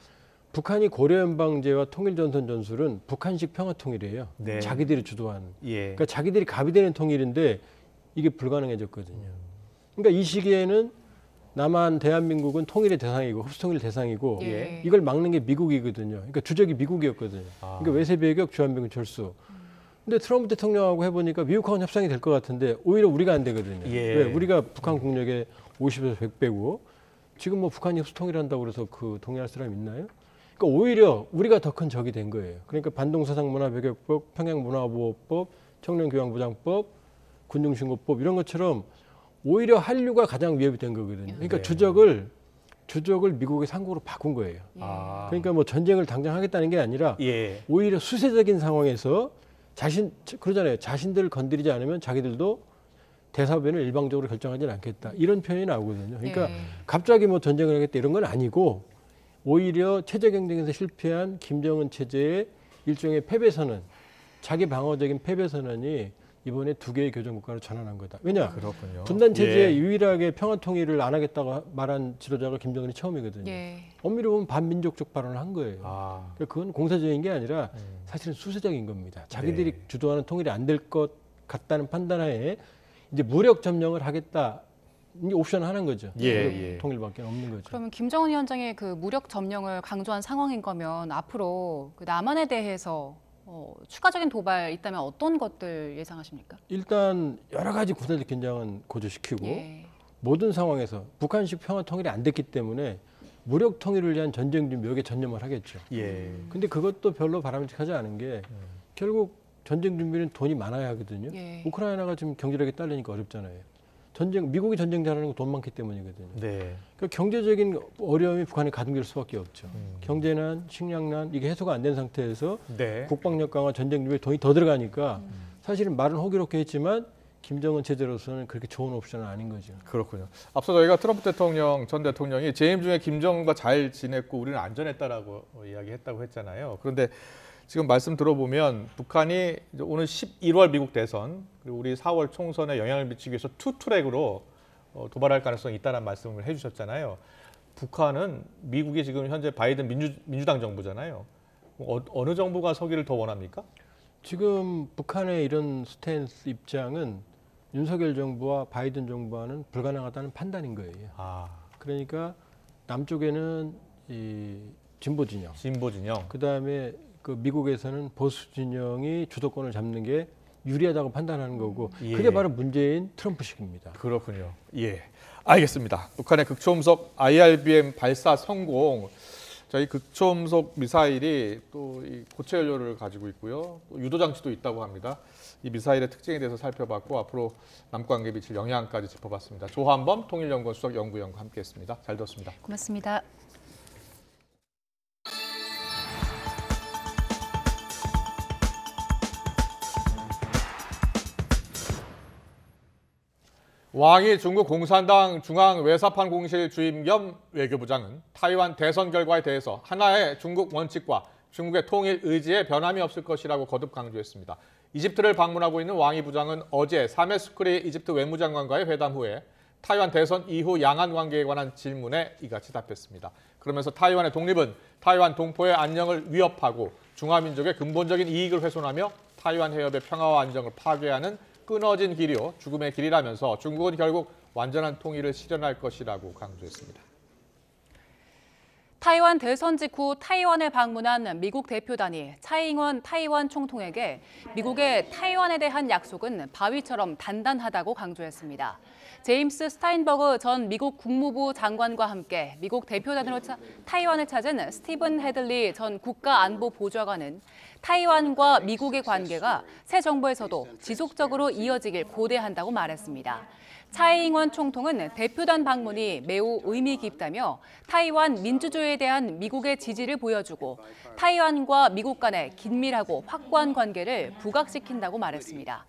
북한이 고려연방제와 통일전선 전술은 북한식 평화통일이에요. 네. 자기들이 주도하는. 그러니까 자기들이 갑이 되는 통일인데 이게 불가능해졌거든요. 그러니까 이 시기에는 남한 대한민국은 통일의 대상이고 흡수통일 대상이고 이걸 막는 게 미국이거든요. 그러니까 주적이 미국이었거든요. 그러니까 외세배격, 주한미군 철수. 근데 트럼프 대통령하고 해보니까 미국하고는 협상이 될 것 같은데 오히려 우리가 안 되거든요. 왜? 우리가 북한 국력의 50에서 100 빼고 지금 뭐 북한이 흡수통일한다고 그래서 그 동의할 사람 있나요? 그러니까 오히려 우리가 더 큰 적이 된 거예요. 그러니까 반동사상문화배격법, 평양문화보호법, 청년교양보장법, 군중신고법 이런 것처럼 오히려 한류가 가장 위협이 된 거거든요. 그러니까 주적을 미국의 상국으로 바꾼 거예요. 그러니까 뭐 전쟁을 당장 하겠다는 게 아니라 오히려 수세적인 상황에서 그러잖아요. 자신들을 건드리지 않으면 자기들도 대사변을 일방적으로 결정하지는 않겠다. 이런 표현이 나오거든요. 그러니까 갑자기 뭐 전쟁을 하겠다 이런 건 아니고 오히려 체제 경쟁에서 실패한 김정은 체제의 일종의 패배선언, 자기 방어적인 패배선언이 이번에 2개의 교정국가로 전환한 거다. 왜냐? 그렇군요. 분단 체제에 유일하게 평화 통일을 안 하겠다고 말한 지도자가 김정은이 처음이거든요. 엄밀히 보면 반민족적 발언을 한 거예요. 그러니까 그건 공세적인 게 아니라 사실은 수세적인 겁니다. 자기들이 주도하는 통일이 안 될 것 같다는 판단하에 이제 무력 점령을 하겠다. 이게 옵션 하는 거죠. 통일밖에 없는 거죠. 그러면 김정은 위원장의 그 무력 점령을 강조한 상황인 거면 앞으로 그 남한에 대해서 추가적인 도발 있다면 어떤 것들 예상하십니까? 일단 여러 가지 군사적 긴장은 고조시키고 모든 상황에서 북한식 평화 통일이 안 됐기 때문에 무력 통일을 위한 전쟁 준비 여기에 전념을 하겠죠. 근데 그것도 별로 바람직하지 않은 게 결국 전쟁 준비는 돈이 많아야 하거든요. 우크라이나가 지금 경제력이 딸리니까 어렵잖아요. 미국이 전쟁 잘하는 건 돈 많기 때문이거든요. 그러니까 경제적인 어려움이 북한에 가중될 수밖에 없죠. 경제난, 식량난 이게 해소가 안 된 상태에서 국방력 강화, 전쟁 준비에 돈이 더 들어가니까 사실은 말은 호기롭게 했지만 김정은 체제로서는 그렇게 좋은 옵션은 아닌 거죠. 그렇군요. 앞서 저희가 트럼프 전 대통령이 재임 중에 김정은과 잘 지냈고 우리는 안전했다라고 이야기했다고 했잖아요. 그런데 지금 말씀 들어보면 북한이 오늘 11월 미국 대선 그리고 우리 4월 총선에 영향을 미치기 위해서 투트랙으로 도발할 가능성이 있다는 말씀을 해주셨잖아요. 북한은 미국이 지금 현재 바이든 민주당 정부잖아요. 어느 정부가 서기를 더 원합니까? 지금 북한의 이런 스탠스 입장은 윤석열 정부와 바이든 정부와는 불가능하다는 판단인 거예요. 그러니까 남쪽에는 이 진보 진영, 그다음에 그 미국에서는 보수 진영이 주도권을 잡는 게 유리하다고 판단하는 거고 그게 바로 문재인 트럼프식입니다. 그렇군요. 알겠습니다. 북한의 극초음속 IRBM 발사 성공. 자, 이 극초음속 미사일이 또 이 고체 연료를 가지고 있고요. 또 유도 장치도 있다고 합니다. 이 미사일의 특징에 대해서 살펴봤고 앞으로 남관계에 미칠 영향까지 짚어봤습니다. 조한범 통일연구원 수석연구위원과 함께했습니다. 잘 들었습니다. 고맙습니다. 왕이 중국 공산당 중앙외사판 공실 주임 겸 외교부장은 타이완 대선 결과에 대해서 하나의 중국 원칙과 중국의 통일 의지에 변함이 없을 것이라고 거듭 강조했습니다. 이집트를 방문하고 있는 왕이 부장은 어제 사메 수크리 이집트 외무장관과의 회담 후에 타이완 대선 이후 양안 관계에 관한 질문에 이같이 답했습니다. 그러면서 타이완의 독립은 타이완 동포의 안녕을 위협하고 중화민족의 근본적인 이익을 훼손하며 타이완 해협의 평화와 안정을 파괴하는 끊어진 길이요 죽음의 길이라면서 중국은 결국 완전한 통일을 실현할 것이라고 강조했습니다. 타이완 대선 직후 타이완을 방문한 미국 대표단이 차이잉원 타이완 총통에게 미국의 타이완에 대한 약속은 바위처럼 단단하다고 강조했습니다. 제임스 스타인버그 전 미국 국무부 장관과 함께 미국 대표단으로 타이완을 찾은 스티븐 헤들리 전 국가안보보좌관은 타이완과 미국의 관계가 새 정부에서도 지속적으로 이어지길 고대한다고 말했습니다. 차이잉원 총통은 대표단 방문이 매우 의미 깊다며 타이완 민주주의에 대한 미국의 지지를 보여주고 타이완과 미국 간의 긴밀하고 확고한 관계를 부각시킨다고 말했습니다.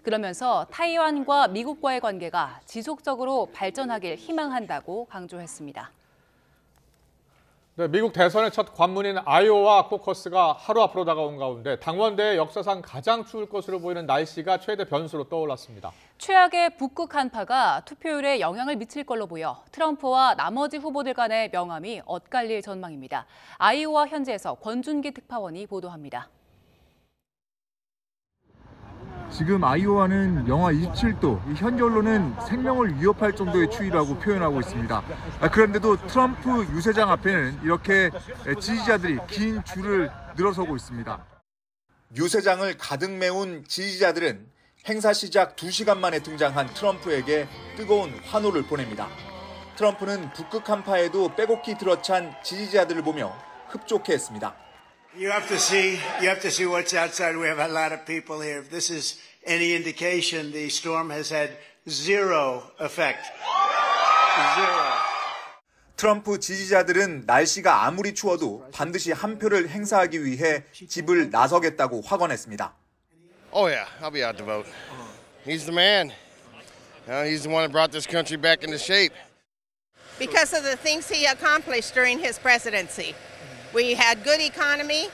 그러면서 타이완과 미국과의 관계가 지속적으로 발전하길 희망한다고 강조했습니다. 네, 미국 대선의 첫 관문인 아이오와 코커스가 하루 앞으로 다가온 가운데 당원대회 역사상 가장 추울 것으로 보이는 날씨가 최대 변수로 떠올랐습니다. 최악의 북극 한파가 투표율에 영향을 미칠 걸로 보여 트럼프와 나머지 후보들 간의 명암이 엇갈릴 전망입니다. 아이오와 현지에서 권준기 특파원이 보도합니다. 지금 아이오와는 영하 27도, 현지 언론은 생명을 위협할 정도의 추위라고 표현하고 있습니다. 그런데도 트럼프 유세장 앞에는 이렇게 지지자들이 긴 줄을 늘어서고 있습니다. 유세장을 가득 메운 지지자들은 행사 시작 2시간 만에 등장한 트럼프에게 뜨거운 환호를 보냅니다. 트럼프는 북극 한파에도 빼곡히 들어찬 지지자들을 보며 흡족해했습니다. You have to see what's outside. We have a lot of people here. If this is any indication, the storm has had zero effect. Zero. 트럼프 지지자들은 날씨가 아무리 추워도 반드시 한 표를 행사하기 위해 집을 나서겠다고 확언했습니다. Oh yeah, I'll be out to vote. He's the man. He's the one that brought this country back into shape. Because of the things he accomplished during his presidency. We had good economy.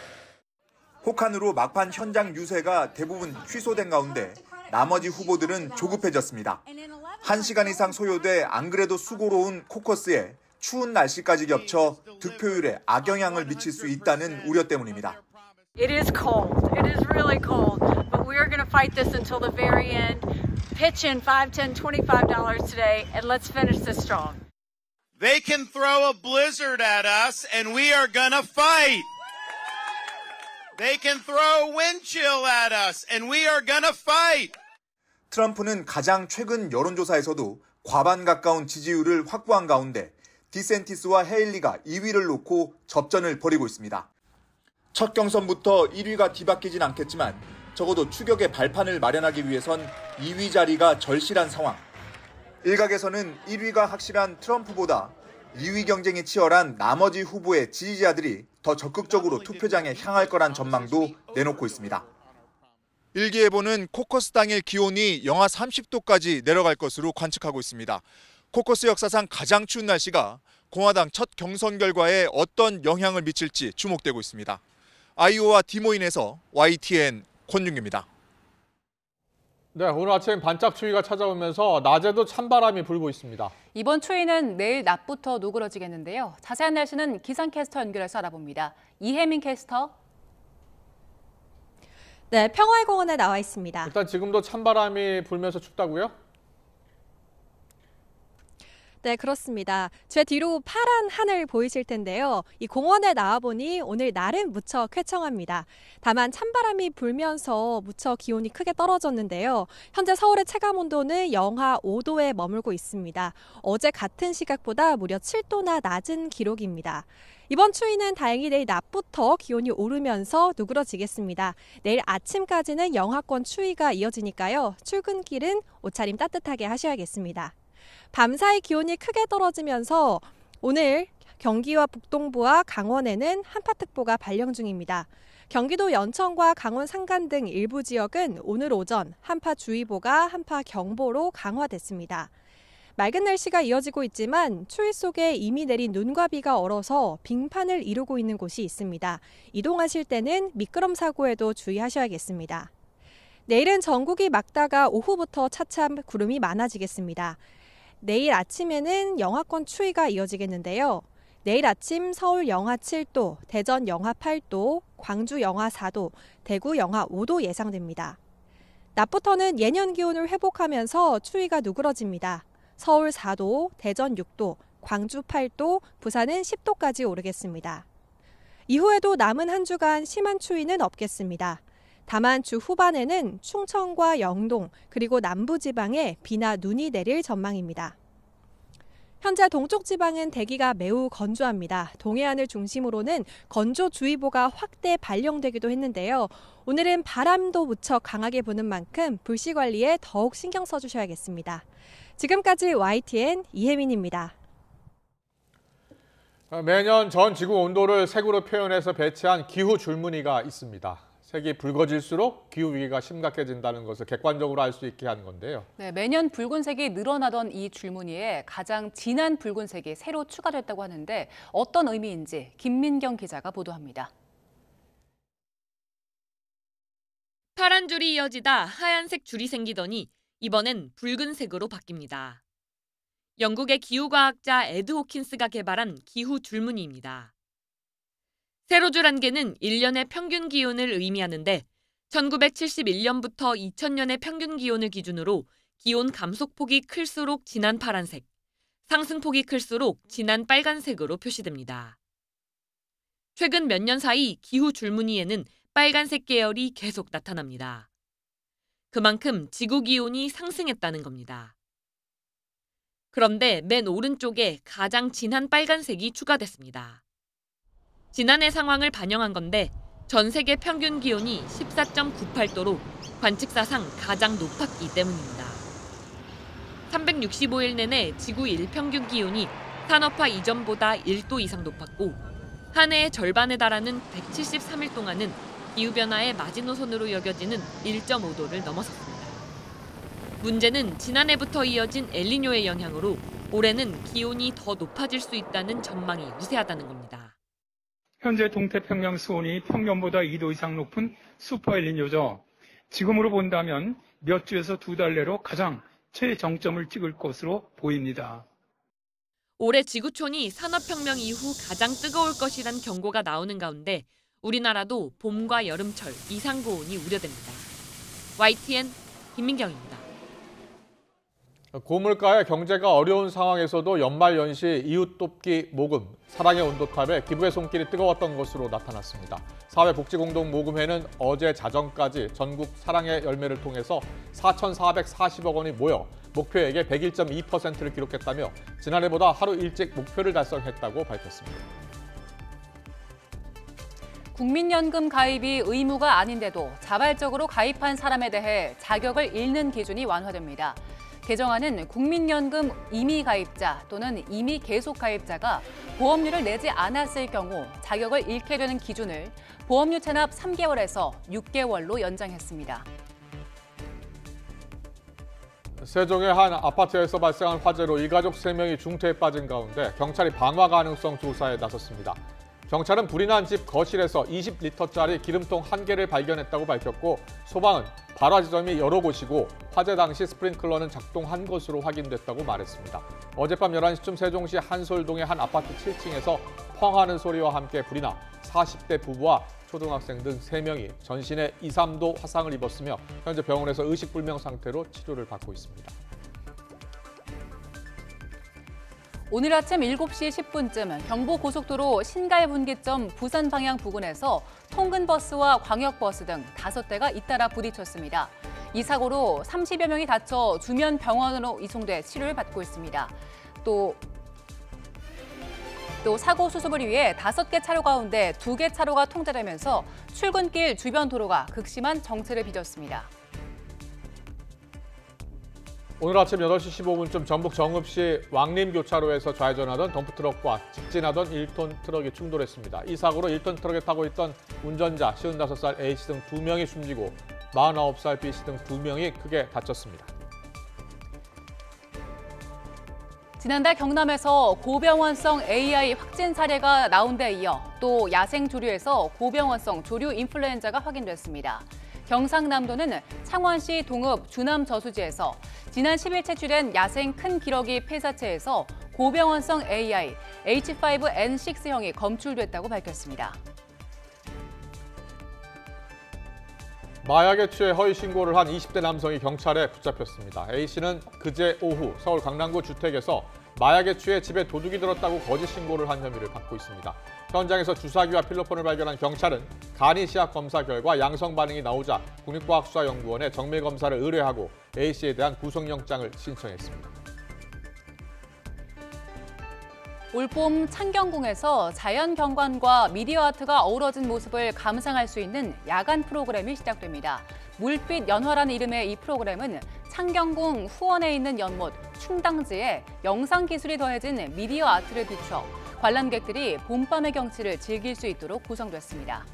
혹한으로 막판 현장 유세가 대부분 취소된 가운데 나머지 후보들은 조급해졌습니다. 1시간 이상 소요돼 안 그래도 수고로운 코커스에 추운 날씨까지 겹쳐 득표율에 악영향을 미칠 수 있다는 우려 때문입니다. It is cold. It is really cold. But we are going to fight this until the very end. Pitch in $5, $10, $25 today, and let's finish this strong. They can throw a blizzard at us, and we are gonna fight. They can throw a wind chill at us, and we are gonna fight. 트럼프는 가장 최근 여론조사에서도 과반 가까운 지지율을 확보한 가운데 디센티스와 헤일리가 2위를 놓고 접전을 벌이고 있습니다. 첫 경선부터 1위가 뒤바뀌진 않겠지만 적어도 추격의 발판을 마련하기 위해선 2위 자리가 절실한 상황. 일각에서는 1위가 확실한 트럼프보다 2위 경쟁이 치열한 나머지 후보의 지지자들이 더 적극적으로 투표장에 향할 거란 전망도 내놓고 있습니다. 일기예보는 코커스 당일 기온이 영하 30도까지 내려갈 것으로 관측하고 있습니다. 코커스 역사상 가장 추운 날씨가 공화당 첫 경선 결과에 어떤 영향을 미칠지 주목되고 있습니다. 아이오와 디모인에서 YTN 권준기입니다. 네, 오늘 아침 반짝 추위가 찾아오면서 낮에도 찬바람이 불고 있습니다. 이번 추위는 내일 낮부터 누그러지겠는데요. 자세한 날씨는 기상캐스터 연결해서 알아봅니다. 이혜민 캐스터. 네, 평화의 공원에 나와 있습니다. 일단 지금도 찬바람이 불면서 춥다고요? 네, 그렇습니다. 제 뒤로 파란 하늘 보이실 텐데요. 이 공원에 나와보니 오늘 날은 무척 쾌청합니다. 다만 찬바람이 불면서 무척 기온이 크게 떨어졌는데요. 현재 서울의 체감온도는 영하 5도에 머물고 있습니다. 어제 같은 시각보다 무려 7도나 낮은 기록입니다. 이번 추위는 다행히 내일 낮부터 기온이 오르면서 누그러지겠습니다. 내일 아침까지는 영하권 추위가 이어지니까요. 출근길은 옷차림 따뜻하게 하셔야겠습니다. 밤사이 기온이 크게 떨어지면서 오늘 경기와 북동부와 강원에는 한파특보가 발령 중입니다. 경기도 연천과 강원 산간 등 일부 지역은 오늘 오전 한파주의보가 한파경보로 강화됐습니다. 맑은 날씨가 이어지고 있지만 추위 속에 이미 내린 눈과 비가 얼어서 빙판을 이루고 있는 곳이 있습니다. 이동하실 때는 미끄럼 사고에도 주의하셔야겠습니다. 내일은 전국이 맑다가 오후부터 차츰 구름이 많아지겠습니다. 내일 아침에는 영하권 추위가 이어지겠는데요. 내일 아침 서울 영하 7도, 대전 영하 8도, 광주 영하 4도, 대구 영하 5도 예상됩니다. 낮부터는 예년 기온을 회복하면서 추위가 누그러집니다. 서울 4도, 대전 6도, 광주 8도, 부산은 10도까지 오르겠습니다. 이후에도 남은 한 주간 심한 추위는 없겠습니다. 다만 주 후반에는 충청과 영동 그리고 남부지방에 비나 눈이 내릴 전망입니다. 현재 동쪽 지방은 대기가 매우 건조합니다. 동해안을 중심으로는 건조주의보가 확대 발령되기도 했는데요. 오늘은 바람도 무척 강하게 부는 만큼 불씨 관리에 더욱 신경 써주셔야겠습니다. 지금까지 YTN 이혜민입니다. 매년 전 지구 온도를 색으로 표현해서 배치한 기후 줄무늬가 있습니다. 색이 붉어질수록 기후 위기가 심각해진다는 것을 객관적으로 알 수 있게 하는 건데요. 네, 매년 붉은색이 늘어나던 이 줄무늬에 가장 진한 붉은색이 새로 추가됐다고 하는데 어떤 의미인지 김민경 기자가 보도합니다. 파란 줄이 이어지다 하얀색 줄이 생기더니 이번엔 붉은색으로 바뀝니다. 영국의 기후과학자 에드 호킨스가 개발한 기후 줄무늬입니다. 세로줄 한 개는 1년의 평균 기온을 의미하는데 1971년부터 2000년의 평균 기온을 기준으로 기온 감속폭이 클수록 진한 파란색, 상승폭이 클수록 진한 빨간색으로 표시됩니다. 최근 몇 년 사이 기후 줄무늬에는 빨간색 계열이 계속 나타납니다. 그만큼 지구 기온이 상승했다는 겁니다. 그런데 맨 오른쪽에 가장 진한 빨간색이 추가됐습니다. 지난해 상황을 반영한 건데 전 세계 평균 기온이 14.98도로 관측사상 가장 높았기 때문입니다. 365일 내내 지구 일평균 기온이 산업화 이전보다 1도 이상 높았고 한 해의 절반에 달하는 173일 동안은 기후변화의 마지노선으로 여겨지는 1.5도를 넘어섰습니다. 문제는 지난해부터 이어진 엘니뇨의 영향으로 올해는 기온이 더 높아질 수 있다는 전망이 우세하다는 겁니다. 현재 동태평양 수온이 평년보다 2도 이상 높은 슈퍼 엘니뇨죠. 지금으로 본다면 몇 주에서 두 달 내로 가장 최정점을 찍을 것으로 보입니다. 올해 지구촌이 산업혁명 이후 가장 뜨거울 것이란 경고가 나오는 가운데 우리나라도 봄과 여름철 이상고온이 우려됩니다. YTN 김민경입니다. 고물가의 경제가 어려운 상황에서도 연말연시 이웃 돕기 모금, 사랑의 온도탑에 기부의 손길이 뜨거웠던 것으로 나타났습니다. 사회복지공동모금회는 어제 자정까지 전국 사랑의 열매를 통해서 4,440억 원이 모여 목표액의 101.2%를 기록했다며 지난해보다 하루 일찍 목표를 달성했다고 밝혔습니다. 국민연금 가입이 의무가 아닌데도 자발적으로 가입한 사람에 대해 자격을 잃는 기준이 완화됩니다. 개정안은 국민연금 이미 가입자 또는 이미 계속 가입자가 보험료를 내지 않았을 경우 자격을 잃게 되는 기준을 보험료 체납 3개월에서 6개월로 연장했습니다. 세종의 한 아파트에서 발생한 화재로 일가족 3명이 중태에 빠진 가운데 경찰이 방화 가능성 조사에 나섰습니다. 경찰은 불이 난 집 거실에서 20리터짜리 기름통 1개를 발견했다고 밝혔고 소방은 발화 지점이 여러 곳이고 화재 당시 스프링클러는 작동한 것으로 확인됐다고 말했습니다. 어젯밤 11시쯤 세종시 한솔동의 한 아파트 7층에서 펑하는 소리와 함께 불이 나 40대 부부와 초등학생 등 3명이 전신에 2, 3도 화상을 입었으며 현재 병원에서 의식불명 상태로 치료를 받고 있습니다. 오늘 아침 7시 10분쯤 경부고속도로 신갈분기점 부산 방향 부근에서 통근버스와 광역버스 등 5대가 잇따라 부딪혔습니다. 이 사고로 30여 명이 다쳐 주면 병원으로 이송돼 치료를 받고 있습니다. 또 사고 수습을 위해 5개 차로 가운데 2개 차로가 통제되면서 출근길 주변 도로가 극심한 정체를 빚었습니다. 오늘 아침 8시 15분쯤 전북 정읍시 왕림교차로에서 좌회전하던 덤프트럭과 직진하던 1톤 트럭이 충돌했습니다. 이 사고로 1톤 트럭에 타고 있던 운전자 55살 A씨 등 2명이 숨지고 49살 B씨 등 2명이 크게 다쳤습니다. 지난달 경남에서 고병원성 AI 확진 사례가 나온 데 이어 또 야생 조류에서 고병원성 조류 인플루엔자가 확인됐습니다. 경상남도는 창원시 동읍 주남 저수지에서 지난 10일 채취된 야생 큰 기러기 폐사체에서 고병원성 AI H5N6형이 검출됐다고 밝혔습니다. 마약에 취해 허위 신고를 한 20대 남성이 경찰에 붙잡혔습니다. A씨는 그제 오후 서울 강남구 주택에서 마약에 취해 집에 도둑이 들었다고 거짓 신고를 한 혐의를 받고 있습니다. 현장에서 주사기와 필로폰을 발견한 경찰은 간이 시약 검사 결과 양성 반응이 나오자 국립과학수사연구원에 정밀 검사를 의뢰하고 A씨에 대한 구속영장을 신청했습니다. 올봄 창경궁에서 자연 경관과 미디어 아트가 어우러진 모습을 감상할 수 있는 야간 프로그램이 시작됩니다. 물빛 연화라는 이름의 이 프로그램은 창경궁 후원에 있는 연못 충당지에 영상 기술이 더해진 미디어 아트를 비춰 관람객들이 봄밤의 경치를 즐길 수 있도록 구성됐습니다.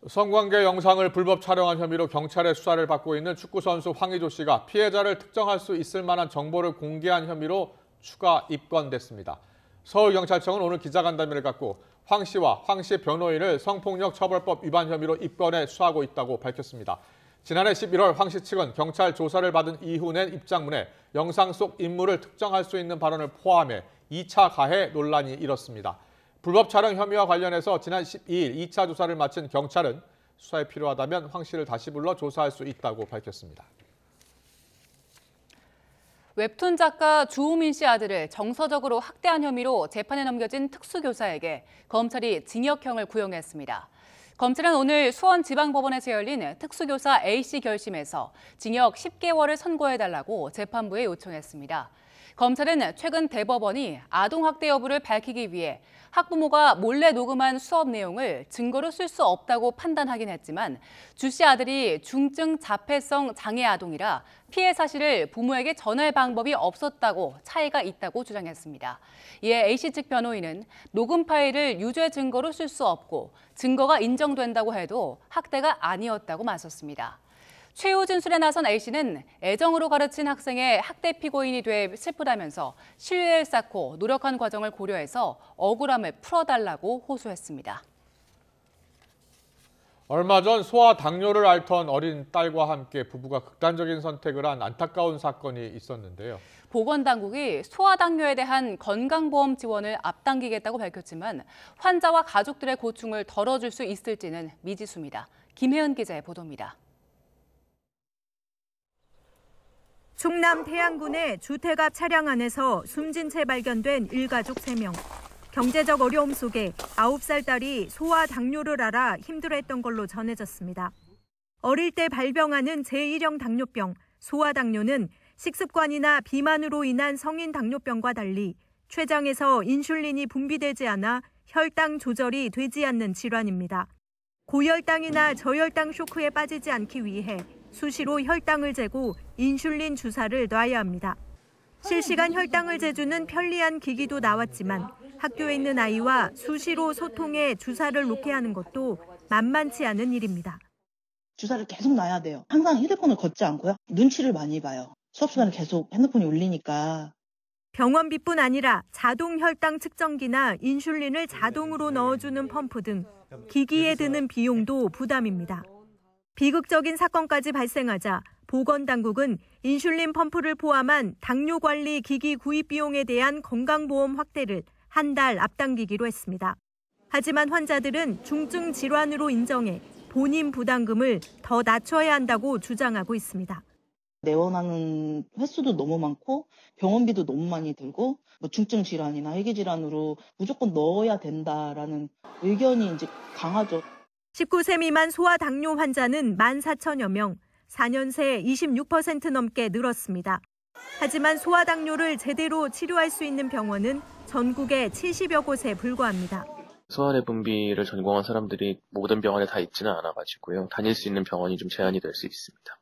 성관계 영상을 불법 촬영한 혐의로 경찰의 수사를 받고 있는 축구선수 황의조 씨가 피해자를 특정할 수 있을 만한 정보를 공개한 혐의로 추가 입건됐습니다. 서울경찰청은 오늘 기자간담회를 갖고 황 씨와 황 씨의 변호인을 성폭력 처벌법 위반 혐의로 입건해 수사하고 있다고 밝혔습니다. 지난해 11월 황 씨 측은 경찰 조사를 받은 이후 낸 입장문에 영상 속 인물을 특정할 수 있는 발언을 포함해 2차 가해 논란이 일었습니다. 불법 촬영 혐의와 관련해서 지난 12일 2차 조사를 마친 경찰은 수사에 필요하다면 황 씨를 다시 불러 조사할 수 있다고 밝혔습니다. 웹툰 작가 주호민 씨 아들을 정서적으로 학대한 혐의로 재판에 넘겨진 특수교사에게 검찰이 징역형을 구형했습니다. 검찰은 오늘 수원지방법원에서 열린 특수교사 A씨 결심에서 징역 10개월을 선고해달라고 재판부에 요청했습니다. 검찰은 최근 대법원이 아동학대 여부를 밝히기 위해 학부모가 몰래 녹음한 수업 내용을 증거로 쓸 수 없다고 판단하긴 했지만 주 씨 아들이 중증 자폐성 장애 아동이라 피해 사실을 부모에게 전할 방법이 없었다고 차이가 있다고 주장했습니다. 이에 A씨 측 변호인은 녹음 파일을 유죄 증거로 쓸 수 없고 증거가 인정된다고 해도 학대가 아니었다고 맞섰습니다. 최후 진술에 나선 A씨는 애정으로 가르친 학생의 학대 피고인이 돼 슬프다면서 신뢰를 쌓고 노력한 과정을 고려해서 억울함을 풀어달라고 호소했습니다. 얼마 전 소아 당뇨를 앓던 어린 딸과 함께 부부가 극단적인 선택을 한 안타까운 사건이 있었는데요. 보건당국이 소아 당뇨에 대한 건강보험 지원을 앞당기겠다고 밝혔지만 환자와 가족들의 고충을 덜어줄 수 있을지는 미지수입니다. 김혜은 기자의 보도입니다. 충남 태안군의 주택 앞 차량 안에서 숨진 채 발견된 일가족 3명. 경제적 어려움 속에 9살 딸이 소아 당뇨를 앓아 힘들어했던 걸로 전해졌습니다. 어릴 때 발병하는 제1형 당뇨병, 소아 당뇨는 식습관이나 비만으로 인한 성인 당뇨병과 달리 췌장에서 인슐린이 분비되지 않아 혈당 조절이 되지 않는 질환입니다. 고혈당이나 저혈당 쇼크에 빠지지 않기 위해 수시로 혈당을 재고 인슐린 주사를 놔야 합니다. 실시간 혈당을 재주는 편리한 기기도 나왔지만 학교에 있는 아이와 수시로 소통해 주사를 놓게 하는 것도 만만치 않은 일입니다. 주사를 계속 놔야 돼요. 항상 휴대폰을 걷지 않고요. 눈치를 많이 봐요. 수업 시간에 계속 핸드폰이 울리니까. 병원비뿐 아니라 자동 혈당 측정기나 인슐린을 자동으로 넣어주는 펌프 등 기기에 드는 비용도 부담입니다. 비극적인 사건까지 발생하자 보건당국은 인슐린 펌프를 포함한 당뇨 관리 기기 구입 비용에 대한 건강보험 확대를 한 달 앞당기기로 했습니다. 하지만 환자들은 중증 질환으로 인정해 본인 부담금을 더 낮춰야 한다고 주장하고 있습니다. 내원하는 횟수도 너무 많고 병원비도 너무 많이 들고 중증 질환이나 희귀 질환으로 무조건 넣어야 된다라는 의견이 이제 강하죠. 19세 미만 소아 당뇨 환자는 14,000여 명, 4년 새 26% 넘게 늘었습니다. 하지만 소아 당뇨를 제대로 치료할 수 있는 병원은 전국에 70여 곳에 불과합니다. 소아내 분비를 전공한 사람들이 모든 병원에 다 있지는 않아가지고요. 다닐 수 있는 병원이 좀 제한이 될 수 있습니다.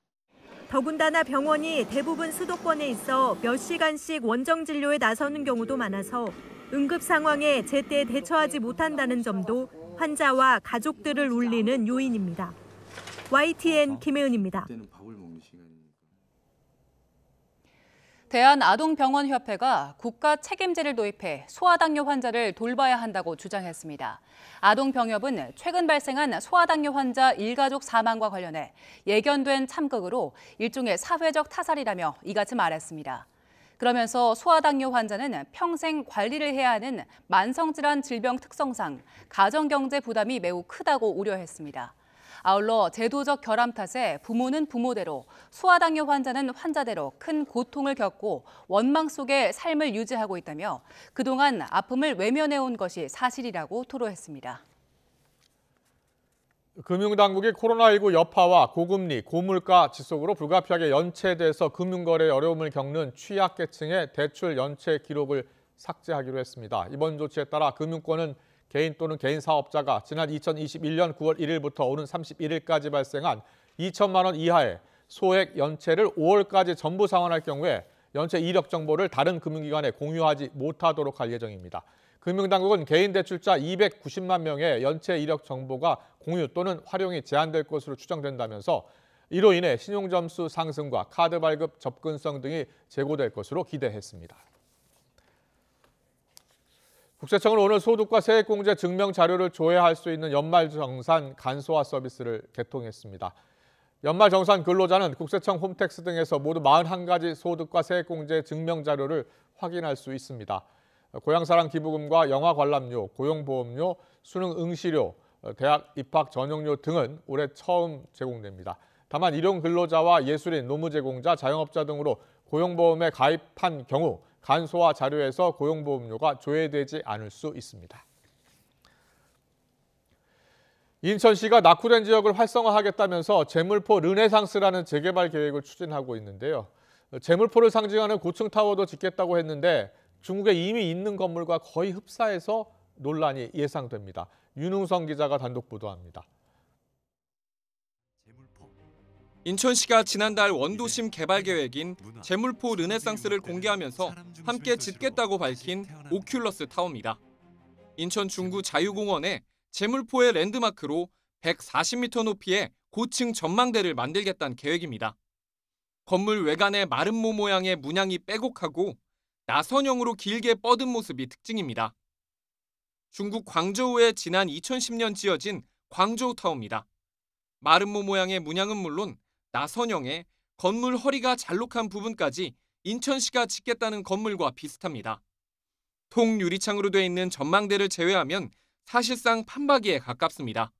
더군다나 병원이 대부분 수도권에 있어 몇 시간씩 원정 진료에 나서는 경우도 많아서 응급 상황에 제때 대처하지 못한다는 점도 환자와 가족들을 울리는 요인입니다. YTN 김혜은입니다. 대한아동병원협회가 국가 책임제를 도입해 소아당뇨 환자를 돌봐야 한다고 주장했습니다. 아동병협은 최근 발생한 소아당뇨 환자 일가족 사망과 관련해 예견된 참극으로 일종의 사회적 타살이라며 이같이 말했습니다. 그러면서 소아당뇨 환자는 평생 관리를 해야 하는 만성질환 질병 특성상 가정경제 부담이 매우 크다고 우려했습니다. 아울러 제도적 결함 탓에 부모는 부모대로, 소아당뇨 환자는 환자대로 큰 고통을 겪고 원망 속에 삶을 유지하고 있다며 그동안 아픔을 외면해온 것이 사실이라고 토로했습니다. 금융당국이 코로나19 여파와 고금리, 고물가 지속으로 불가피하게 연체돼서 금융거래에 어려움을 겪는 취약계층의 대출 연체 기록을 삭제하기로 했습니다. 이번 조치에 따라 금융권은 개인 또는 개인 사업자가 지난 2021년 9월 1일부터 오는 31일까지 발생한 2천만 원 이하의 소액 연체를 5월까지 전부 상환할 경우에 연체 이력 정보를 다른 금융기관에 공유하지 못하도록 할 예정입니다. 금융당국은 개인 대출자 290만 명의 연체 이력 정보가 공유 또는 활용이 제한될 것으로 추정된다면서 이로 인해 신용점수 상승과 카드 발급 접근성 등이 제고될 것으로 기대했습니다. 국세청은 오늘 소득과 세액공제 증명 자료를 조회할 수 있는 연말정산 간소화 서비스를 개통했습니다. 연말정산 근로자는 국세청 홈택스 등에서 모두 41가지 소득과 세액공제 증명 자료를 확인할 수 있습니다. 고향사랑 기부금과 영화 관람료, 고용보험료, 수능 응시료, 대학 입학 전용료 등은 올해 처음 제공됩니다. 다만 일용 근로자와 예술인, 노무 제공자, 자영업자 등으로 고용보험에 가입한 경우 간소화 자료에서 고용보험료가 조회되지 않을 수 있습니다. 인천시가 낙후된 지역을 활성화하겠다면서 재물포 르네상스라는 재개발 계획을 추진하고 있는데요. 재물포를 상징하는 고층 타워도 짓겠다고 했는데 중국에 이미 있는 건물과 거의 흡사해서 논란이 예상됩니다. 윤웅성 기자가 단독 보도합니다. 인천시가 지난달 원도심 개발 계획인 재물포 르네상스를 공개하면서 함께 짓겠다고 밝힌 오큘러스 타워입니다. 인천 중구 자유공원에 재물포의 랜드마크로 140m 높이의 고층 전망대를 만들겠다는 계획입니다. 건물 외관의 마름모 모양의 문양이 빼곡하고 나선형으로 길게 뻗은 모습이 특징입니다. 중국 광저우에 지난 2010년 지어진 광저우 타워입니다. 마름모 모양의 문양은 물론 나선형에 건물 허리가 잘록한 부분까지 인천시가 짓겠다는 건물과 비슷합니다. 통유리창으로 돼 있는 전망대를 제외하면 사실상 판박이에 가깝습니다.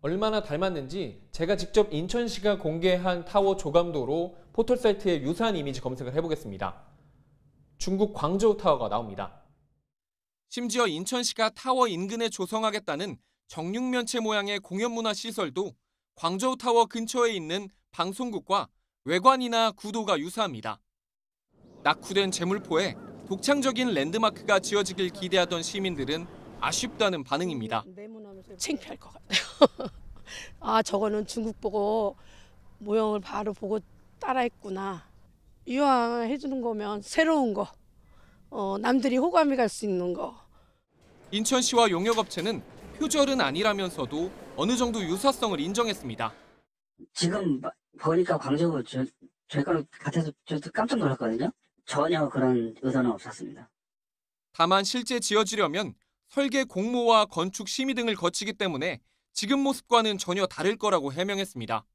얼마나 닮았는지 제가 직접 인천시가 공개한 타워 조감도로 포털 사이트에 유사한 이미지 검색을 해보겠습니다. 중국 광저우 타워가 나옵니다. 심지어 인천시가 타워 인근에 조성하겠다는 정육면체 모양의 공연문화 시설도 광저우 타워 근처에 있는 방송국과 외관이나 구도가 유사합니다. 낙후된 재물포에 독창적인 랜드마크가 지어지길 기대하던 시민들은 아쉽다는 반응입니다. 창피할 것 같아요. 아, 저거는 중국 보고 모형을 바로 보고 따라했구나. 이왕해 주는 거면 새로운 거, 남들이 호감이 갈 수 있는 거. 인천시와 용역업체는 표절은 아니라면서도 어느 정도 유사성을 인정했습니다. 지금 보니까 광저우 저희가 같아서 저도 깜짝 놀랐거든요. 전혀 그런 의도는 없었습니다. 다만 실제 지어지려면 설계 공모와 건축 심의 등을 거치기 때문에 지금 모습과는 전혀 다를 거라고 해명했습니다.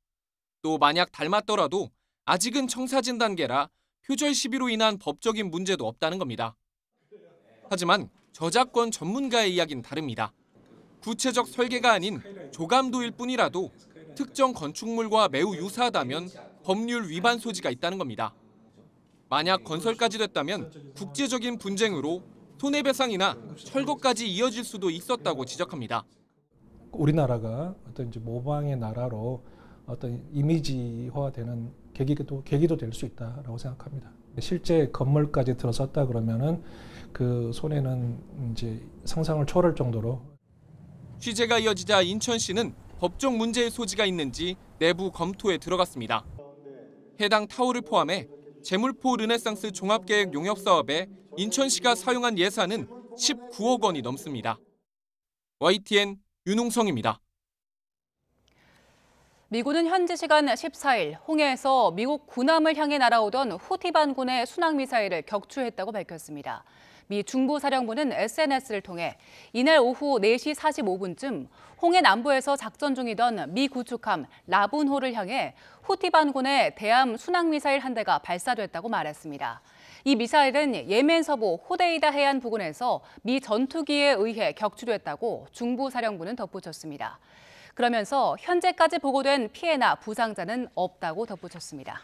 또 만약 닮았더라도 아직은 청사진 단계라 표절 시비로 인한 법적인 문제도 없다는 겁니다. 하지만 저작권 전문가의 이야기는 다릅니다. 구체적 설계가 아닌 조감도일 뿐이라도 특정 건축물과 매우 유사하다면 법률 위반 소지가 있다는 겁니다. 만약 건설까지 됐다면 국제적인 분쟁으로 손해배상이나 철거까지 이어질 수도 있었다고 지적합니다. 우리나라가 어떤 이제 모방의 나라로 어떤 이미지화되는 계기도 될 수 있다라고 생각합니다. 실제 건물까지 들어섰다 그러면은 그 손해는 이제 상상을 초월할 정도로. 취재가 이어지자 인천시는 법적 문제의 소지가 있는지 내부 검토에 들어갔습니다. 해당 타워를 포함해 재물포 르네상스 종합계획 용역사업에 인천시가 사용한 예산은 19억 원이 넘습니다. YTN 윤웅성입니다. 미군은 현지 시간 14일 홍해에서 미국 군함을 향해 날아오던 후티 반군의 순항미사일을 격추했다고 밝혔습니다. 미 중부사령부는 SNS를 통해 이날 오후 4시 45분쯤 홍해 남부에서 작전 중이던 미 구축함 라분호를 향해 후티 반군의 대함 순항미사일 한 대가 발사됐다고 말했습니다. 이 미사일은 예멘 서부 호데이다 해안 부근에서 미 전투기에 의해 격추됐다고 중부사령부는 덧붙였습니다. 그러면서 현재까지 보고된 피해나 부상자는 없다고 덧붙였습니다.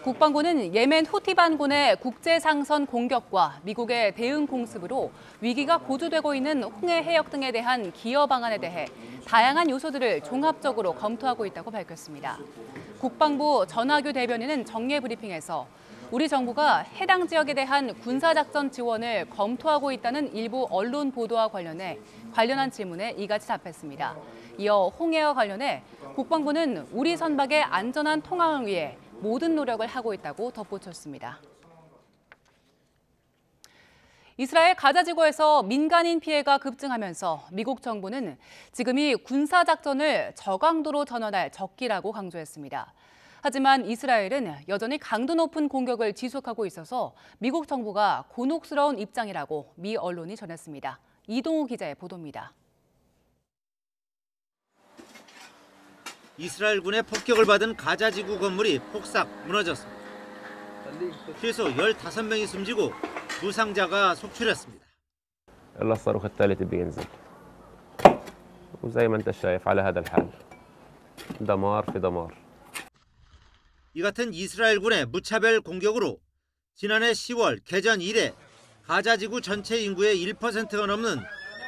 국방부는 예멘 후티 반군의 국제상선 공격과 미국의 대응 공습으로 위기가 고조되고 있는 홍해 해역 등에 대한 기여 방안에 대해 다양한 요소들을 종합적으로 검토하고 있다고 밝혔습니다. 국방부 전하규 대변인은 정례 브리핑에서 우리 정부가 해당 지역에 대한 군사작전 지원을 검토하고 있다는 일부 언론 보도와 관련한 질문에 이같이 답했습니다. 이어 홍해와 관련해 국방부는 우리 선박의 안전한 통항을 위해 모든 노력을 하고 있다고 덧붙였습니다. 이스라엘 가자 지구에서 민간인 피해가 급증하면서 미국 정부는 지금이 군사작전을 저강도로 전환할 적기라고 강조했습니다. 하지만 이스라엘은 여전히 강도 높은 공격을 지속하고 있어서 미국 정부가 곤혹스러운 입장이라고 미 언론이 전했습니다. 이동우 기자의 보도입니다. 이스라엘군의 폭격을 받은 가자 지구 건물이 폭삭 무너졌습니다. 최소 15명이 숨지고 부상자가 속출했습니다. يلا الصاروخ الثالث بينزل وزي ما انت شايف على هذا الحال دمار في دمار. 이 같은 이스라엘군의 무차별 공격으로 지난해 10월 개전 이래 가자 지구 전체 인구의 1%가 넘는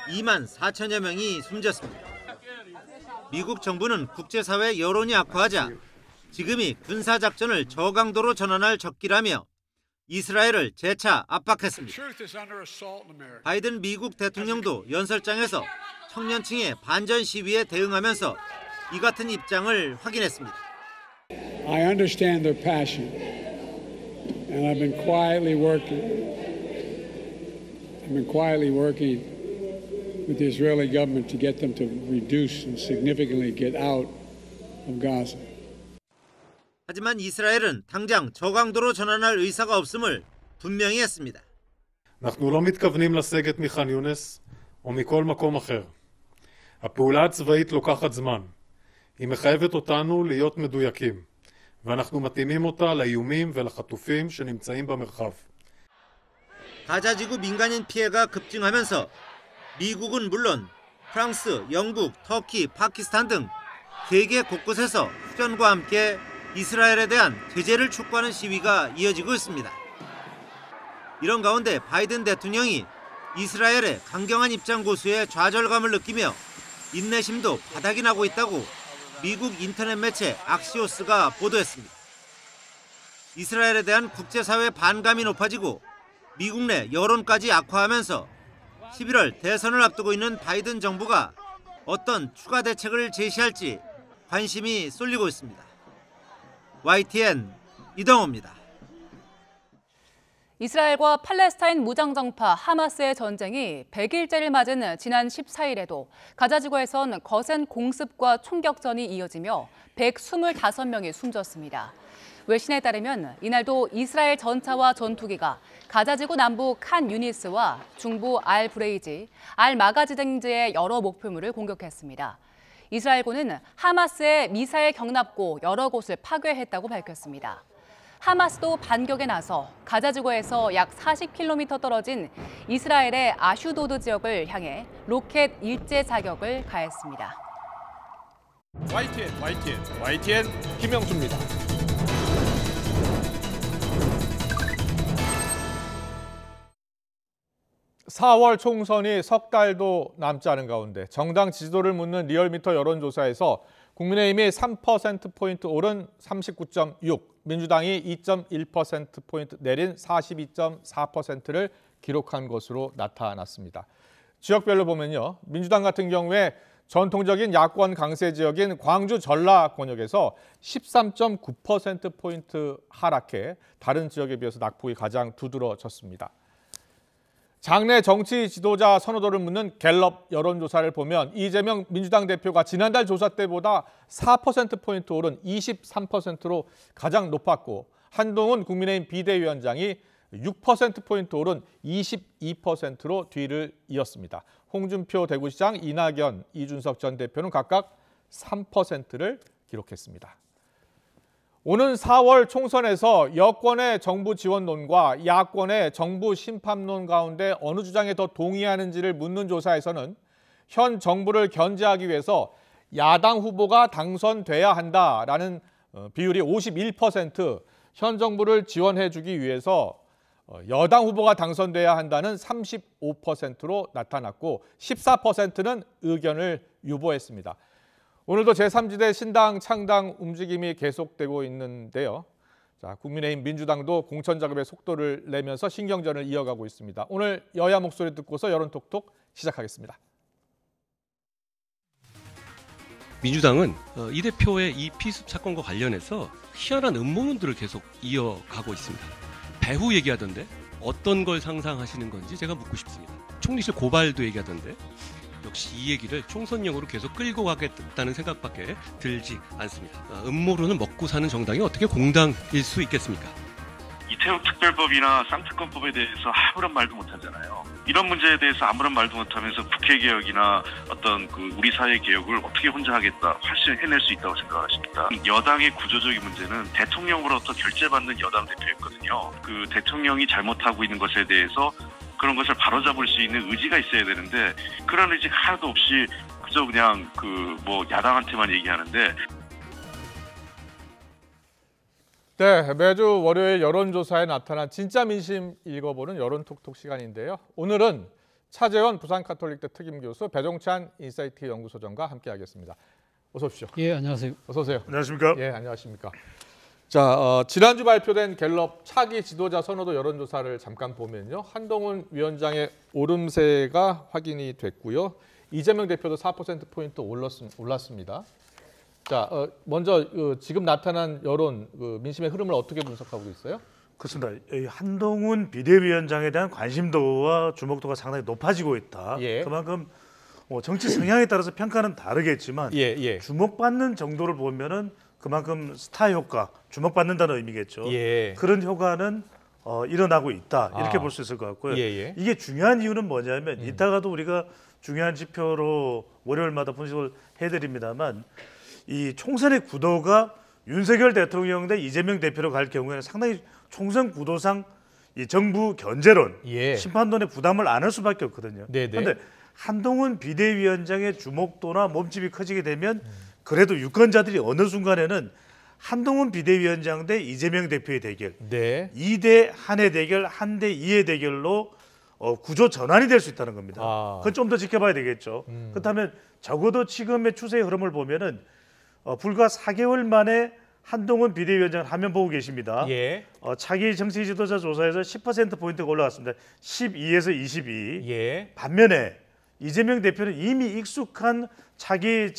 2만 4천여 명이 숨졌습니다. 미국 정부는 국제사회 여론이 악화하자 지금이 군사작전을 저강도로 전환할 적기라며 이스라엘을 재차 압박했습니다. 바이든 미국 대통령도 연설장에서 청년층의 반전 시위에 대응하면서 이 같은 입장을 확인했습니다. I understand their passion, and I've been quietly working with the Israeli government to get them to reduce and significantly get out of Gaza. 하지만 이스라엘은 당장 저강도로 전환할 의사가 없음을 분명히 했습니다. אנחנו לא מתכוונים לסגת מח'אן יונס או מכל מקום אחר. הפעולה הצבאית לוקחת זמן. היא מחייבת אותנו להיות מדויקים, ואנחנו מתאימים אותה לאיומים ולחטופים שנמצאים במרחב. 가자 지구 민간인 피해가 급증하면서 미국은 물론 프랑스, 영국, 터키, 파키스탄 등 세계 곳곳에서 휴전과 함께 이스라엘에 대한 제재를 촉구하는 시위가 이어지고 있습니다. 이런 가운데 바이든 대통령이 이스라엘의 강경한 입장 고수에 좌절감을 느끼며 인내심도 바닥이 나고 있다고 미국 인터넷 매체 악시오스가 보도했습니다. 이스라엘에 대한 국제사회 반감이 높아지고 미국 내 여론까지 악화하면서 11월 대선을 앞두고 있는 바이든 정부가 어떤 추가 대책을 제시할지 관심이 쏠리고 있습니다. YTN 이동호입니다. 이스라엘과 팔레스타인 무장정파 하마스의 전쟁이 100일째를 맞은 지난 14일에도 가자 지구에선 거센 공습과 총격전이 이어지며 125명이 숨졌습니다. 외신에 따르면 이날도 이스라엘 전차와 전투기가 가자 지구 남부 칸 유니스와 중부 알 브레이지, 알 마가지 등지의 여러 목표물을 공격했습니다. 이스라엘군은 하마스의 미사일 경납고 여러 곳을 파괴했다고 밝혔습니다. 하마스도 반격에 나서 가자 지구에서 약 40km 떨어진 이스라엘의 아슈도드 지역을 향해 로켓 일제 사격을 가했습니다. YTN 김영수입니다. 4월 총선이 석 달도 남지 않은 가운데 정당 지지도를 묻는 리얼미터 여론조사에서 국민의힘이 3%포인트 오른 39.6, 민주당이 2.1%포인트 내린 42.4%를 기록한 것으로 나타났습니다. 지역별로 보면요. 민주당 같은 경우에 전통적인 야권 강세 지역인 광주 전라 권역에서 13.9%포인트 하락해 다른 지역에 비해서 낙폭이 가장 두드러졌습니다. 장내 정치 지도자 선호도를 묻는 갤럽 여론조사를 보면 이재명 민주당 대표가 지난달 조사 때보다 4%포인트 오른 23%로 가장 높았고 한동훈 국민의힘 비대위원장이 6%포인트 오른 22%로 뒤를 이었습니다. 홍준표 대구시장, 이낙연, 이준석 전 대표는 각각 3%를 기록했습니다. 오는 4월 총선에서 여권의 정부 지원론과 야권의 정부 심판론 가운데 어느 주장에 더 동의하는지를 묻는 조사에서는 현 정부를 견제하기 위해서 야당 후보가 당선돼야 한다라는 비율이 51%, 현 정부를 지원해주기 위해서 여당 후보가 당선돼야 한다는 35%로 나타났고 14%는 의견을 유보했습니다. 오늘도 제3지대 신당 창당 움직임이 계속되고 있는데요. 자, 국민의힘 민주당도 공천 작업에 속도를 내면서 신경전을 이어가고 있습니다. 오늘 여야 목소리 듣고서 여론톡톡 시작하겠습니다. 민주당은 이 대표의 이 피습 사건과 관련해서 희한한 음모론들을 계속 이어가고 있습니다. 배후 얘기하던데 어떤 걸 상상하시는 건지 제가 묻고 싶습니다. 총리실 고발도 얘기하던데 역시 이 얘기를 총선용으로 계속 끌고 가겠다는 생각밖에 들지 않습니다. 음모론은 먹고 사는 정당이 어떻게 공당일 수 있겠습니까? 이태욱 특별법이나 쌍특검법에 대해서 아무런 말도 못하잖아요. 이런 문제에 대해서 아무런 말도 못하면서 국회 개혁이나 어떤 우리 사회 개혁을 어떻게 혼자 하겠다, 훨씬 해낼 수 있다고 생각하십니까? 여당의 구조적인 문제는 대통령으로부터 결재받는 여당 대표였거든요. 그 대통령이 잘못하고 있는 것에 대해서 그런 것을 바로잡을 수 있는 의지가 있어야 되는데 그런 의지가 하나도 없이 그저 그냥 야당한테만 얘기하는데. 네, 매주 월요일 여론조사에 나타난 진짜 민심 읽어보는 여론톡톡 시간인데요. 오늘은 차재원 부산카톨릭대 특임교수, 배종찬 인사이트 연구소장과 함께하겠습니다. 어서 오십시오. 예, 안녕하세요. 어서 오세요. 안녕하십니까? 예, 안녕하십니까. 자, 지난주 발표된 갤럽 차기 지도자 선호도 여론조사를 잠깐 보면요. 한동훈 위원장의 오름세가 확인이 됐고요. 이재명 대표도 4%포인트 올랐습니다. 자, 먼저 지금 나타난 여론, 민심의 흐름을 어떻게 분석하고 있어요? 그렇습니다. 한동훈 비대위원장에 대한 관심도와 주목도가 상당히 높아지고 있다. 예. 그만큼 정치 성향에 따라서 평가는 다르겠지만 주목받는 정도를 보면은 그만큼 스타 효과, 주목받는다는 의미겠죠. 예. 그런 효과는 일어나고 있다. 이렇게 볼 수 있을 것 같고요. 예. 이게 중요한 이유는 뭐냐면 이따가도 우리가 중요한 지표로 월요일마다 분석을 해드립니다만 이 총선의 구도가 윤석열 대통령 대 이재명 대표로 갈 경우에는 상당히 총선 구도상 이 정부 견제론, 심판론의 부담을 안을 수밖에 없거든요. 그런데 한동훈 비대위원장의 주목도나 몸집이 커지게 되면 그래도 유권자들이 어느 순간에는 한동훈 비대위원장 대 이재명 대표의 대결, 2대 1의 대결, 1대 2의 대결로 구조 전환이 될 수 있다는 겁니다. 그건 좀 더 지켜봐야 되겠죠. 그렇다면 적어도 지금의 추세의 흐름을 보면은 불과 4개월 만에 한동훈 비대위원장 화면 보고 계십니다. 차기 정치 지도자 조사에서 10%포인트가 올라갔습니다. 12에서 22. 반면에 이재명 대표는 이미 익숙한 차기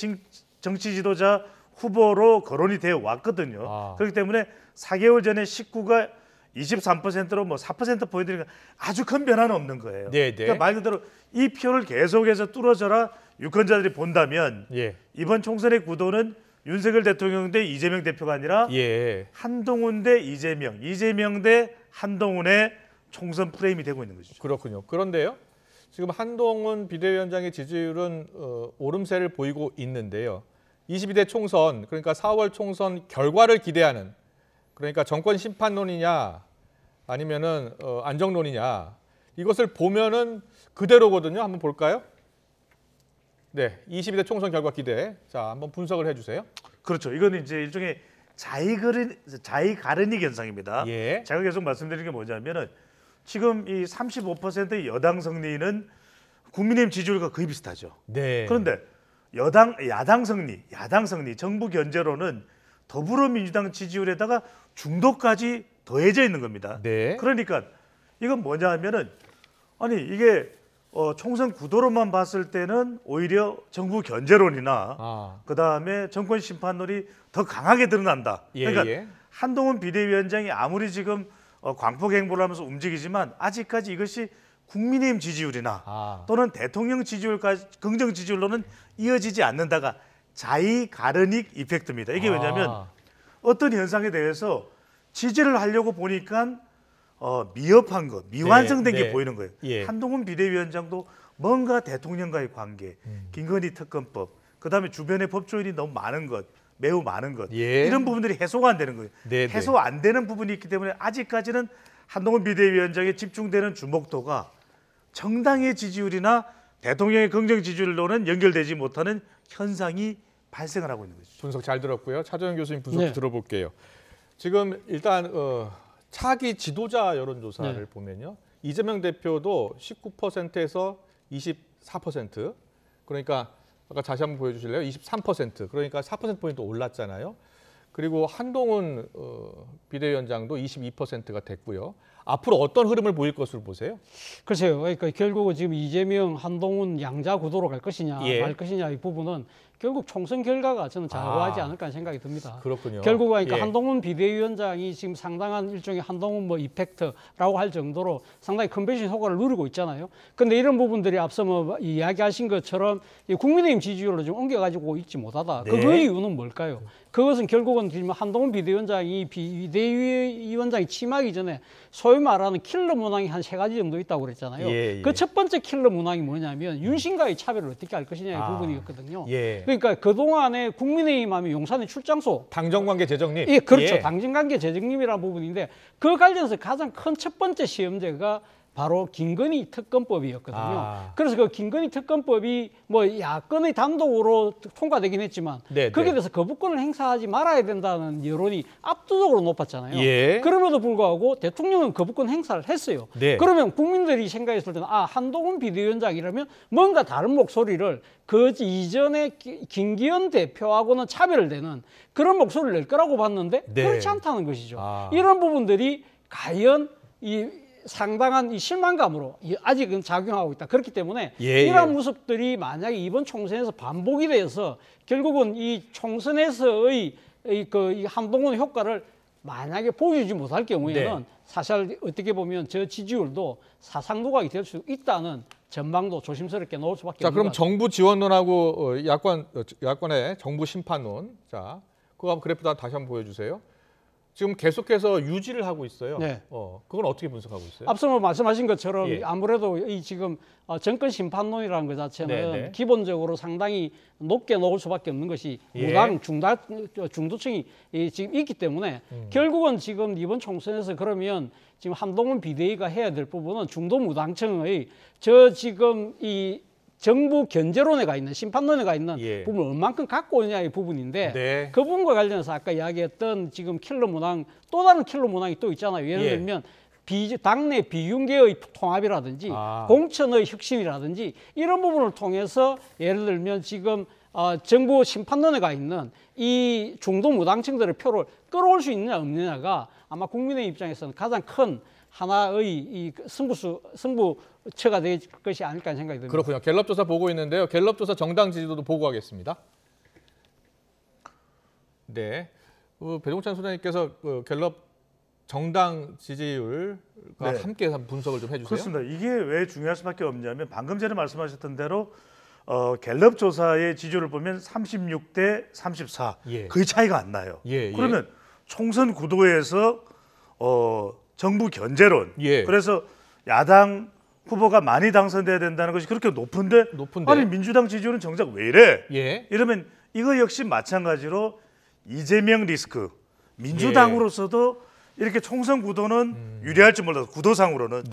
정치 지도자 후보로 거론이 되어 왔거든요. 그렇기 때문에 4개월 전에 19가 23%로 4%포인트니까 아주 큰 변화는 없는 거예요. 그러니까 말 그대로 이 표를 계속해서 뚫어져라 유권자들이 본다면 이번 총선의 구도는 윤석열 대통령 대 이재명 대표가 아니라 한동훈 대 이재명, 이재명 대 한동훈의 총선 프레임이 되고 있는 거죠. 그렇군요. 그런데요. 지금 한동훈 비대위원장의 지지율은 오름세를 보이고 있는데요. 22대 총선, 그러니까 4월 총선 결과를 기대하는, 그러니까 정권 심판론이냐 아니면은 안정론이냐, 이것을 보면은 그대로거든요. 한번 볼까요? 네, 22대 총선 결과 기대. 자, 한번 분석을 해주세요. 그렇죠. 이거는 이제 일종의 자의가르닉 현상입니다. 제가 계속 말씀드리는 게 뭐냐면은 지금 이 35%의 여당 승리는 국민의힘 지지율과 거의 비슷하죠. 그런데 야당 승리, 정부 견제로는 더불어민주당 지지율에다가 중도까지 더해져 있는 겁니다. 그러니까 이건 뭐냐 하면은 아니 이게 총선 구도로만 봤을 때는 오히려 정부 견제론이나 그다음에 정권 심판론이 더 강하게 드러난다. 그러니까 한동훈 비대위원장이 아무리 지금 광폭 행보를 하면서 움직이지만 아직까지 이것이 국민의힘 지지율이나 또는 대통령 지지율까지 긍정 지지율로는 이어지지 않는다가 자의가르닉 이펙트입니다. 이게 왜냐하면 어떤 현상에 대해서 지지를 하려고 보니까 미흡한 것, 미완성된 게 보이는 거예요. 한동훈 비대위원장도 뭔가 대통령과의 관계, 김건희 특검법, 그다음에 주변에 법조인이 너무 많은 것, 매우 많은 것. 예. 이런 부분들이 해소가 안 되는 거예요. 네, 해소 안 되는 부분이 있기 때문에 아직까지는 한동훈 비대위원장에 집중되는 주목도가 정당의 지지율이나 대통령의 긍정 지지율로는 연결되지 못하는 현상이 발생을 하고 있는 거죠. 분석 잘 들었고요. 차도영 교수님 분석 네. 들어볼게요. 지금 일단 차기 지도자 여론조사를 네. 보면요. 이재명 대표도 19%에서 24%. 그러니까 아까 다시 한번 보여주실래요? 23%. 그러니까 4%포인트 올랐잖아요. 그리고 한동훈 비대위원장도 22%가 됐고요. 앞으로 어떤 흐름을 보일 것으로 보세요? 글쎄요. 그러니까 결국은 지금 이재명, 한동훈 양자 구도로 갈 것이냐 말 것이냐 이 부분은 결국 총선 결과가 저는 좌우하지 않을까 하는 생각이 듭니다. 그렇군요. 결국 그러니까 예. 한동훈 비대위원장이 지금 상당한 일종의 한동훈 뭐 이펙트라고 할 정도로 상당히 컨벤션 효과를 누리고 있잖아요. 그런데 이런 부분들이 앞서 뭐 이야기하신 것처럼 이 국민의힘 지지율로 좀 옮겨가지고 있지 못하다. 네. 그 이유는 뭘까요? 그것은 결국은 지금 한동훈 비대위원장이 비대위원장이 취임하기 전에 소위 말하는 킬러 문항이 한 3가지 정도 있다고 그랬잖아요. 예, 예. 그 첫 번째 킬러 문항이 뭐냐면 윤심과의 차별을 어떻게 할 것이냐의 부분이었거든요. 예. 그러니까 그동안에 국민의힘 하면 용산의 출장소. 당정관계 재정립. 예, 그렇죠. 예. 당정관계 재정립이라는 부분인데 그 관련해서 가장 큰 첫 번째 시험제가 바로 김건희 특검법이었거든요. 그래서 그 김건희 특검법이 뭐 야권의 단독으로 통과되긴 했지만 네, 거기에 네. 대해서 거부권을 행사하지 말아야 된다는 여론이 압도적으로 높았잖아요. 예. 그럼에도 불구하고 대통령은 거부권 행사를 했어요. 네. 그러면 국민들이 생각했을 때는 한동훈 비대위원장이라면 뭔가 다른 목소리를 그 이전에 김기현 대표하고는 차별되는 그런 목소리를 낼 거라고 봤는데 네. 그렇지 않다는 것이죠. 이런 부분들이 과연 이 상당한 이 실망감으로 아직은 작용하고 있다. 그렇기 때문에 이러한 모습들이 만약에 이번 총선에서 반복이 돼서 결국은 이 총선에서의 이 한동훈 효과를 만약에 보여주지 못할 경우에는 사실 어떻게 보면 저 지지율도 사상도각이 될 수 있다는 전망도 조심스럽게 놓을 수밖에 자, 없는 그럼 것 같습니다. 정부 지원론하고 야권의 정부 심판론. 자, 그거 한번 그래프 다시 한번 보여주세요. 지금 계속해서 유지를 하고 있어요. 네. 그건 어떻게 분석하고 있어요? 앞서 말씀하신 것처럼 예. 아무래도 이 지금 정권 심판론이라는 것 자체는 네, 네. 기본적으로 상당히 높게 놓을 수밖에 없는 것이 예. 무당 중도층이 지금 있기 때문에 결국은 지금 이번 총선에서 그러면 지금 한동훈 비대위가 해야 될 부분은 중도 무당층의 지금 이 정부 견제론에 가 있는 심판론에 가 있는 부분을 얼만큼 갖고 오느냐의 부분인데 그 부분과 관련해서 아까 이야기했던 지금 킬러 문항 또 다른 킬러 문항이 또 있잖아요. 예를 들면 당내 비윤계의 통합이라든지 공천의 혁신이라든지 이런 부분을 통해서 예를 들면 지금 정부 심판론에 가 있는 이 중도 무당층들의 표를 끌어올 수 있느냐 없느냐가 아마 국민의 입장에서는 가장 큰 하나의 이 승부처가 될 것이 아닐까 하는 생각이 듭니다. 그렇군요. 갤럽 조사 보고 있는데요. 갤럽 조사 정당 지지도도 보고하겠습니다. 네, 배종찬 소장님께서 갤럽 정당 지지율과 함께 분석을 좀 해주세요. 그렇습니다. 이게 왜 중요할 수밖에 없냐면 방금 전에 말씀하셨던 대로 갤럽 조사의 지지율을 보면 36대 34 거의 차이가 안 나요. 그러면 총선 구도에서 정부 견제론 그래서 야당 후보가 많이 당선돼야 된다는 것이 그렇게 높은데 아니 민주당 지지율은 정작 왜 이래? 이러면 이거 역시 마찬가지로 이재명 리스크 민주당으로서도 이렇게 총선 구도는 유리할지 몰라도 구도상으로는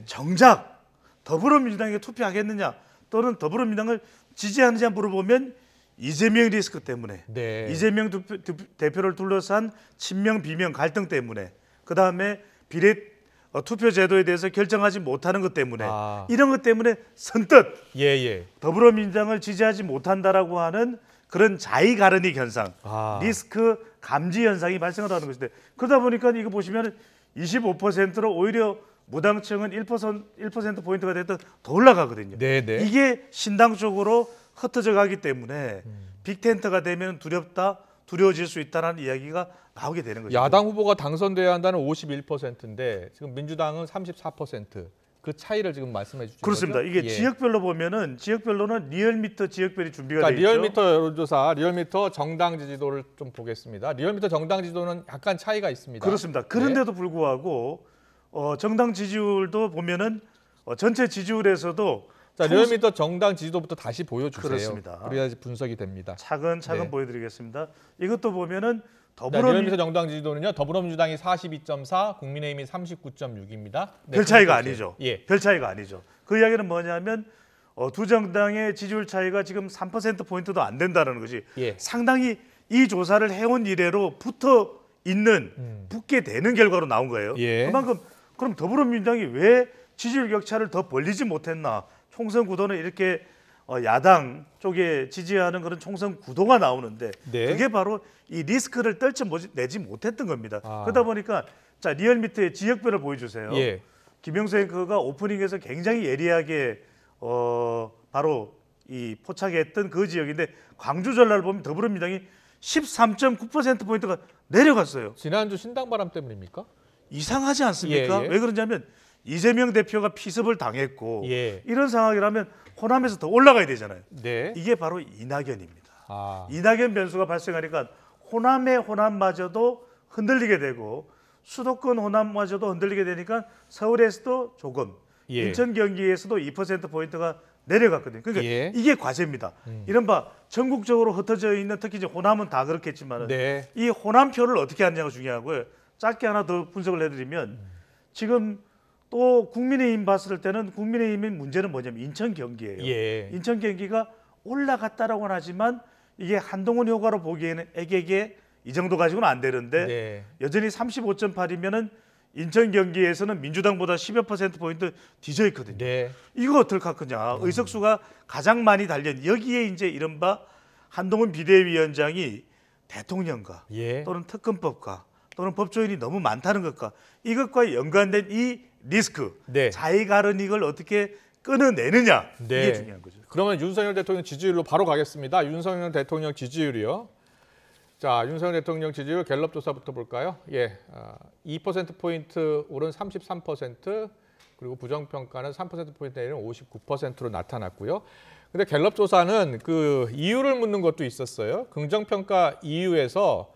정작 더불어민주당에게 투표하겠느냐 또는 더불어민주당을 지지하느냐 물어보면 이재명 리스크 때문에 이재명 대표를 둘러싼 친명 비명 갈등 때문에 그다음에 비례 투표 제도에 대해서 결정하지 못하는 것 때문에 이런 것 때문에 선뜻 더불어민주당을 지지하지 못한다라고 하는 그런 자의 가르닉 현상, 리스크 감지 현상이 발생하는 것인데 그러다 보니까 이거 보시면 25%로 오히려 무당층은 1% 포인트가 됐던 더 올라가거든요. 이게 신당 쪽으로 흩어져 가기 때문에 빅텐트가 되면 두려워질 수 있다는 이야기가 나오게 되는 거죠. 야당 후보가 당선돼야 한다는 51%인데 지금 민주당은 34%. 그 차이를 지금 말씀해 주시죠. 그렇습니다. 이게 지역별로 보면은 지역별로는 리얼미터 지역별이 준비가 되어 있죠. 리얼미터 여론조사, 리얼미터 정당 지지도를 좀 보겠습니다. 리얼미터 정당 지지도는 약간 차이가 있습니다. 그렇습니다. 그런데도 불구하고 정당 지지율도 보면은 전체 지지율에서도 자, 리얼미터 정당 지지도부터 다시 보여주세요. 그렇습니다. 그래야지 분석이 됩니다. 차근차근 네. 보여드리겠습니다. 이것도 보면은 리얼미터 정당 지지도는요. 더불어민주당이 42.4, 국민의힘이 39.6입니다. 네, 별 차이가 아니죠. 예. 별 차이가 아니죠. 그 이야기는 뭐냐면 두 정당의 지지율 차이가 지금 3%포인트도 안 된다는 것이 예. 상당히 이 조사를 해온 이래로 붙게 되는 결과로 나온 거예요. 예. 그만큼 그럼 더불어민주당이 왜 지지율 격차를 더 벌리지 못했나? 총선 구도는 이렇게 야당 쪽에 지지하는 그런 총선 구도가 나오는데 네. 그게 바로 이 리스크를 떨쳐내지 못했던 겁니다. 그러다 보니까 자 리얼미터의 지역별을 보여주세요. 예. 김영수 앵커가 오프닝에서 굉장히 예리하게 바로 이 포착했던 그 지역인데 광주 전라를 보면 더불어민주당이 13.9%포인트가 내려갔어요. 지난주 신당 바람 때문입니까? 이상하지 않습니까? 예, 예. 왜 그러냐면 이재명 대표가 피습을 당했고 예. 이런 상황이라면 호남에서 더 올라가야 되잖아요. 네. 이게 바로 이낙연입니다. 아. 이낙연 변수가 발생하니까 호남의 호남마저도 흔들리게 되고 수도권 호남마저도 흔들리게 되니까 서울에서도 조금 예. 인천 경기에서도 2%포인트가 내려갔거든요. 그러니까 예. 이게 과제입니다. 이른바 전국적으로 흩어져 있는 특히 이제 호남은 다 그렇겠지만 네. 이 호남표를 어떻게 하느냐가 중요하고요. 짧게 하나 더 분석을 해드리면 지금 또 국민의힘 봤을 때는 국민의힘의 문제는 뭐냐면 인천 경기예요. 예. 인천 경기가 올라갔다라고는 하지만 이게 한동훈 효과로 보기에는 애게게 이 정도 가지고는 안 되는데 네. 여전히 35.8이면은 인천 경기에서는 민주당보다 10여 %포인트 뒤져 있거든요. 네. 이거 어떡할 거냐. 의석수가 가장 많이 달린 여기에 이제 이른바 한동훈 비대위원장이 대통령과 예. 또는 특검법과 또는 법조인이 너무 많다는 것과 이것과 연관된 이 리스크, 네. 자의가른 이걸 어떻게 끊어내느냐 네. 이게 중요한 거죠. 그러면 윤석열 대통령 지지율로 바로 가겠습니다. 윤석열 대통령 지지율이요. 자, 윤석열 대통령 지지율 갤럽 조사부터 볼까요? 예, 2%포인트 오른 33%, 그리고 부정평가는 3%포인트 내리는 59%로 나타났고요. 근데 갤럽 조사는 그 이유를 묻는 것도 있었어요. 긍정평가 이유에서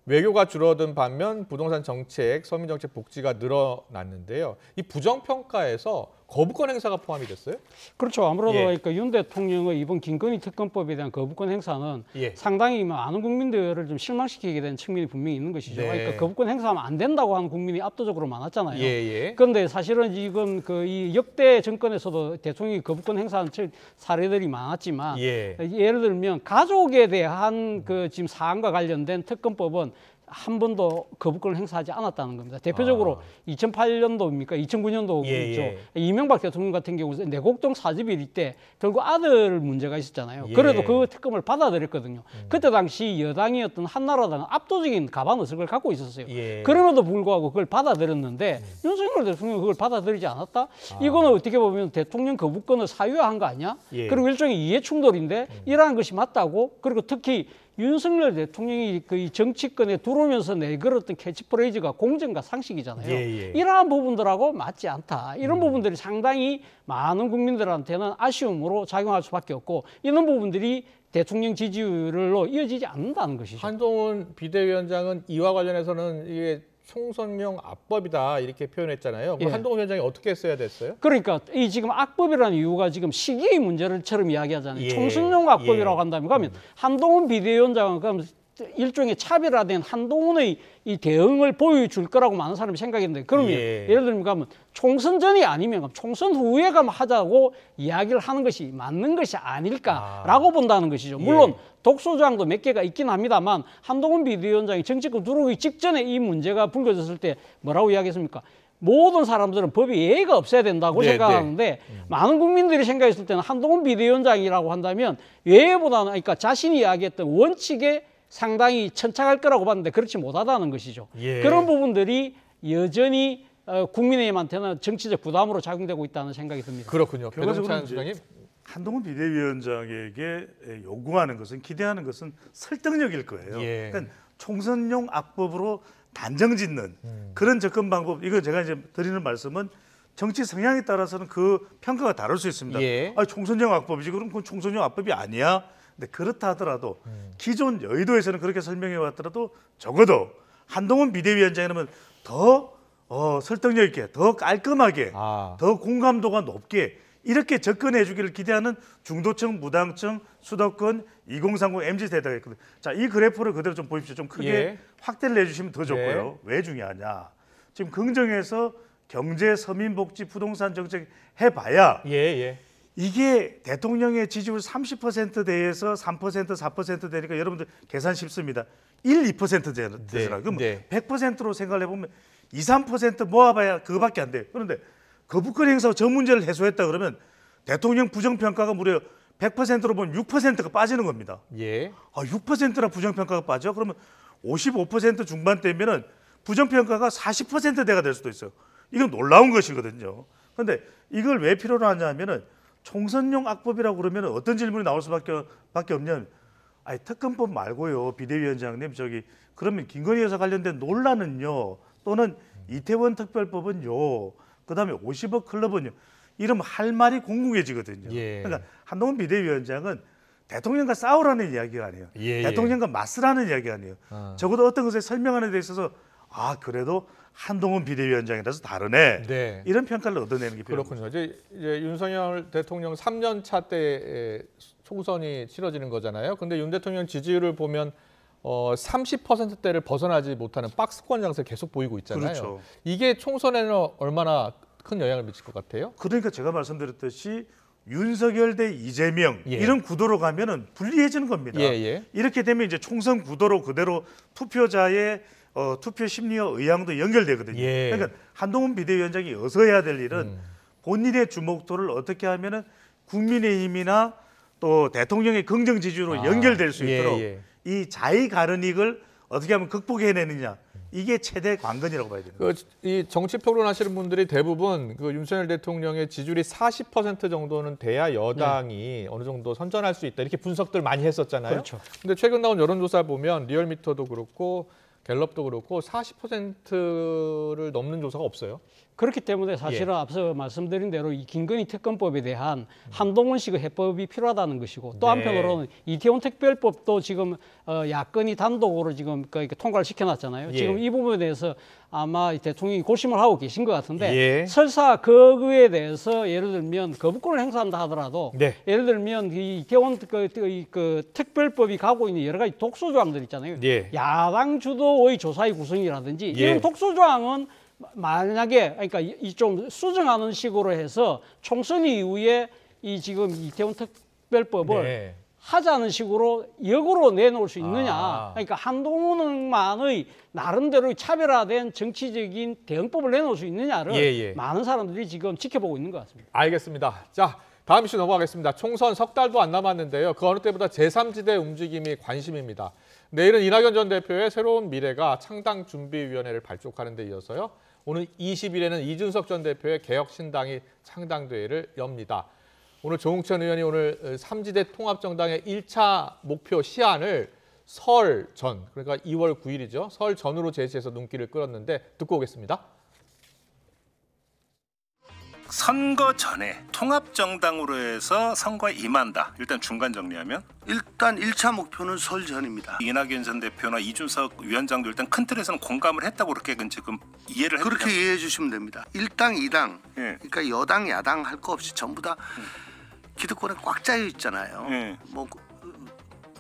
외교가 줄어든 반면 부동산 정책, 서민정책 복지가 늘어났는데요. 이 부정평가에서 거부권 행사가 포함이 됐어요? 그렇죠. 아무래도 예. 그러니까 윤 대통령의 이번 김건희 특검법에 대한 거부권 행사는 예. 상당히 많은 국민들을 좀 실망시키게 된 측면이 분명히 있는 것이죠. 네. 그러니까 거부권 행사하면 안 된다고 하는 국민이 압도적으로 많았잖아요. 예. 그런데 사실은 지금 이 역대 정권에서도 대통령이 거부권 행사한 사례들이 많았지만 예. 예를 들면 가족에 대한 그 지금 사안과 관련된 특검법은 한 번도 거부권을 행사하지 않았다는 겁니다. 대표적으로 2008년도입니까? 2009년도죠. 예. 이명박 대통령 같은 경우 내곡동 4.11일 때 결국 아들 문제가 있었잖아요. 예. 그래도 그 특검을 받아들였거든요. 그때 당시 여당이었던 한나라당은 압도적인 가반 의석을 갖고 있었어요. 예. 그럼에도 불구하고 그걸 받아들였는데 윤석열 대통령이 그걸 받아들이지 않았다? 이거는 어떻게 보면 대통령 거부권을 사유화한 거 아니야? 예. 그리고 일종의 이해 충돌인데 이러한 것이 맞다고? 그리고 특히 윤석열 대통령이 그 정치권에 들어오면서 내걸었던 캐치프레이즈가 공정과 상식이잖아요. 예. 이러한 부분들하고 맞지 않다. 이런 부분들이 상당히 많은 국민들한테는 아쉬움으로 작용할 수밖에 없고 이런 부분들이 대통령 지지율로 이어지지 않는다는 것이죠. 한동훈 비대위원장은 이와 관련해서는 이게 총선용 악법이다 이렇게 표현했잖아요. 예. 한동훈 위원장이 어떻게 했어야 됐어요? 그러니까 이 지금 악법이라는 이유가 지금 시기의 문제를처럼 이야기하잖아요. 예. 총선용 악법이라고 예. 한다면 그러면 한동훈 비대위원장은 그럼 일종의 차별화된 한동훈의 이 대응을 보여줄 거라고 많은 사람이 생각했는데 그러면 예를 들면 가면 총선 전이 아니면 총선 후에 가면 하자고 이야기를 하는 것이 맞는 것이 아닐까라고 본다는 것이죠. 물론 독소조항도 몇 개가 있긴 합니다만 한동훈 비대위원장이 정치권 들어오기 직전에 이 문제가 불거졌을 때 뭐라고 이야기했습니까? 모든 사람들은 법에 예의가 없어야 된다고 생각하는데 많은 국민들이 생각했을 때는 한동훈 비대위원장이라고 한다면 예의보다는 그러니까 자신이 이야기했던 원칙에 상당히 천착할 거라고 봤는데 그렇지 못하다는 것이죠. 그런 부분들이 여전히 국민의힘한테는 정치적 부담으로 작용되고 있다는 생각이 듭니다. 그렇군요. 결과적으로 한동훈 비대위원장에게 요구하는 것은 기대하는 것은 설득력일 거예요. 그러니까 총선용 악법으로 단정짓는 그런 접근 방법. 이거 제가 이제 드리는 말씀은 정치 성향에 따라서는 그 평가가 다를 수 있습니다. 총선용 악법이지 그럼 그건 총선용 악법이 아니야. 근데 그렇다 하더라도 기존 여의도에서는 그렇게 설명해 왔더라도 적어도 한동훈 비대위원장이라면 더 설득력 있게, 더 깔끔하게, 더 공감도가 높게 이렇게 접근해 주기를 기대하는 중도층, 무당층, 수도권, 2030 MZ세대가 있거든요. 자, 이 그래프를 그대로 좀 보십시오. 좀 크게 예. 확대를 내주시면 더 좋고요. 왜 중요하냐. 지금 긍정에서 경제, 서민복지, 부동산 정책 해봐야 이게 대통령의 지지율 30%대에서 3%, 4% 되니까 여러분들 계산 쉽습니다. 1, 2% 되잖아요. 그럼 100%로 생각을 해보면 2, 3% 모아봐야 그거밖에 안 돼요. 그런데 거부권 행사 저 문제를 해소했다 그러면 대통령 부정평가가 무려 100%로 보면 6%가 빠지는 겁니다. 6%나 부정평가가 빠져? 그러면 55% 중반대면은 부정평가가 40%대가 될 수도 있어요. 이건 놀라운 것이거든요. 그런데 이걸 왜 필요로 하냐면은 총선용 악법이라고 그러면 어떤 질문이 나올 수밖에 없냐면 아니 특검법 말고요. 비대위원장님 저기 그러면 김건희 여사 관련된 논란은요. 또는 이태원 특별법은요. 그다음에 50억 클럽은요. 이러면 할 말이 공공해지거든요. 그러니까 한동훈 비대위원장은 대통령과 싸우라는 이야기가 아니에요. 대통령과 맞서라는 이야기가 아니에요. 적어도 어떤 것에 설명하는 데 있어서 아 그래도 한동훈 비대위원장이라서 다르네. 이런 평가를 얻어내는 게 필요합니다. 그렇군요. 이제 윤석열 대통령 3년 차 때 총선이 치러지는 거잖아요. 근데 윤 대통령 지지율을 보면 30%대를 벗어나지 못하는 박스권 장세를 계속 보이고 있잖아요. 그렇죠. 이게 총선에는 얼마나 큰 영향을 미칠 것 같아요? 그러니까 제가 말씀드렸듯이 윤석열 대 이재명 이런 구도로 가면은 불리해지는 겁니다. 이렇게 되면 이제 총선 구도로 그대로 투표자의 투표 심리와 의향도 연결되거든요. 그러니까 한동훈 비대위원장이 어서 해야 될 일은 본인의 주목도를 어떻게 하면은 국민의힘이나 또 대통령의 긍정 지지로 연결될 수 있도록 이 자의 가르닉을 어떻게 하면 극복해내느냐. 이게 최대 관건이라고 봐야 됩니다. 이 정치 평론하시는 분들이 대부분 그 윤석열 대통령의 지지율이 40% 정도는 돼야 여당이 어느 정도 선전할 수 있다. 이렇게 분석들 많이 했었잖아요. 그렇죠. 근데 최근 나온 여론조사 보면 리얼미터도 그렇고 갤럽도 그렇고 40%를 넘는 조사가 없어요. 그렇기 때문에 사실은 앞서 말씀드린 대로 이 김건희 특검법에 대한 한동훈식의 해법이 필요하다는 것이고 또 한편으로는 이태원 특별법도 지금 야권이 단독으로 지금 통과를 시켜놨잖아요. 지금 이 부분에 대해서 아마 대통령이 고심을 하고 계신 것 같은데 설사 그거에 대해서 예를 들면 거부권을 행사한다 하더라도 예를 들면 이 이태원 그 특별법이 가고 있는 여러 가지 독소 조항들 있잖아요. 야당 주도의 조사의 구성이라든지 이런 독소 조항은 만약에 그러니까 이 좀 수정하는 식으로 해서 총선 이후에 이 지금 이태원 특별법을 하자는 식으로 역으로 내놓을 수 있느냐. 그러니까 한동훈만의 나름대로 차별화된 정치적인 대응법을 내놓을 수 있느냐를 많은 사람들이 지금 지켜보고 있는 것 같습니다. 알겠습니다. 자, 다음 이슈 넘어가겠습니다. 총선 석 달도 안 남았는데요. 그 어느 때보다 제3지대 움직임이 관심입니다. 내일은 이낙연 전 대표의 새로운 미래가 창당준비위원회를 발족하는 데 이어서요. 오늘 20일에는 이준석 전 대표의 개혁신당이 창당대회를 엽니다. 오늘 조응천 의원이 오늘 3지대 통합정당의 1차 목표 시한을 설 전, 그러니까 2월 9일이죠. 설 전으로 제시해서 눈길을 끌었는데 듣고 오겠습니다. 선거 전에 통합정당으로 해서 선거에 임한다. 일단 중간 정리하면 일단 1차 목표는 설 전입니다. 이낙연 전 대표나 이준석 위원장도 일단 큰 틀에서는 공감을 했다고 그렇게 지금 이해를 해주시면 그렇게 이해해 주시면 됩니다. 1당 2당 그러니까 여당 야당 할 거 없이 전부 다 기득권에 꽉 짜여 있잖아요. 뭐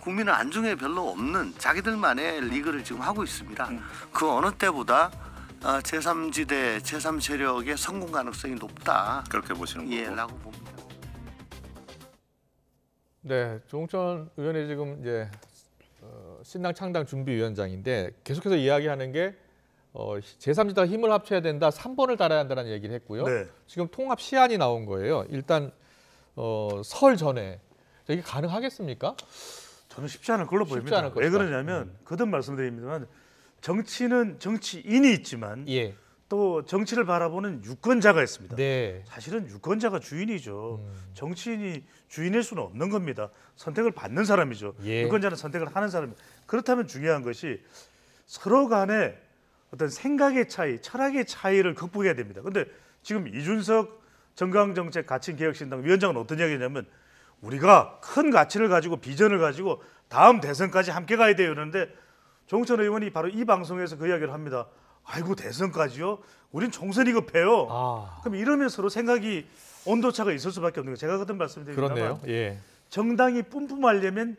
국민의 안중에 별로 없는 자기들만의 리그를 지금 하고 있습니다. 그 어느 때보다 제3지대, 제3세력의 성공 가능성이 높다. 그렇게 보시는 거고. 라고 봅니다. 네, 조응천 의원이 지금 이제 신당 창당 준비위원장인데 계속해서 이야기하는 게 제3지대가 힘을 합쳐야 된다, 3번을 달아야 한다는 얘기를 했고요. 지금 통합 시한이 나온 거예요. 일단 설 전에 이게 가능하겠습니까? 저는 쉽지 않을 걸로 보입니다. 왜 그러냐면 거듭 말씀드립니다만 정치는 정치인이 있지만 또 정치를 바라보는 유권자가 있습니다. 사실은 유권자가 주인이죠. 정치인이 주인일 수는 없는 겁니다. 선택을 받는 사람이죠. 유권자는 선택을 하는 사람입니다. 그렇다면 중요한 것이 서로 간에 어떤 생각의 차이, 철학의 차이를 극복해야 됩니다. 그런데 지금 이준석 정강정책 가칭개혁신당 위원장은 어떤 이야기냐면 우리가 큰 가치를 가지고 비전을 가지고 다음 대선까지 함께 가야 돼요. 그런데 조응천 의원이 바로 이 방송에서 그 이야기를 합니다. 아이고 대선까지요? 우린 총선이 급해요. 그럼 이러면 서로 생각이 온도차가 있을 수밖에 없는 거. 제가 그때 말씀드리면 그렇네요. 예. 정당이 뿜뿜하려면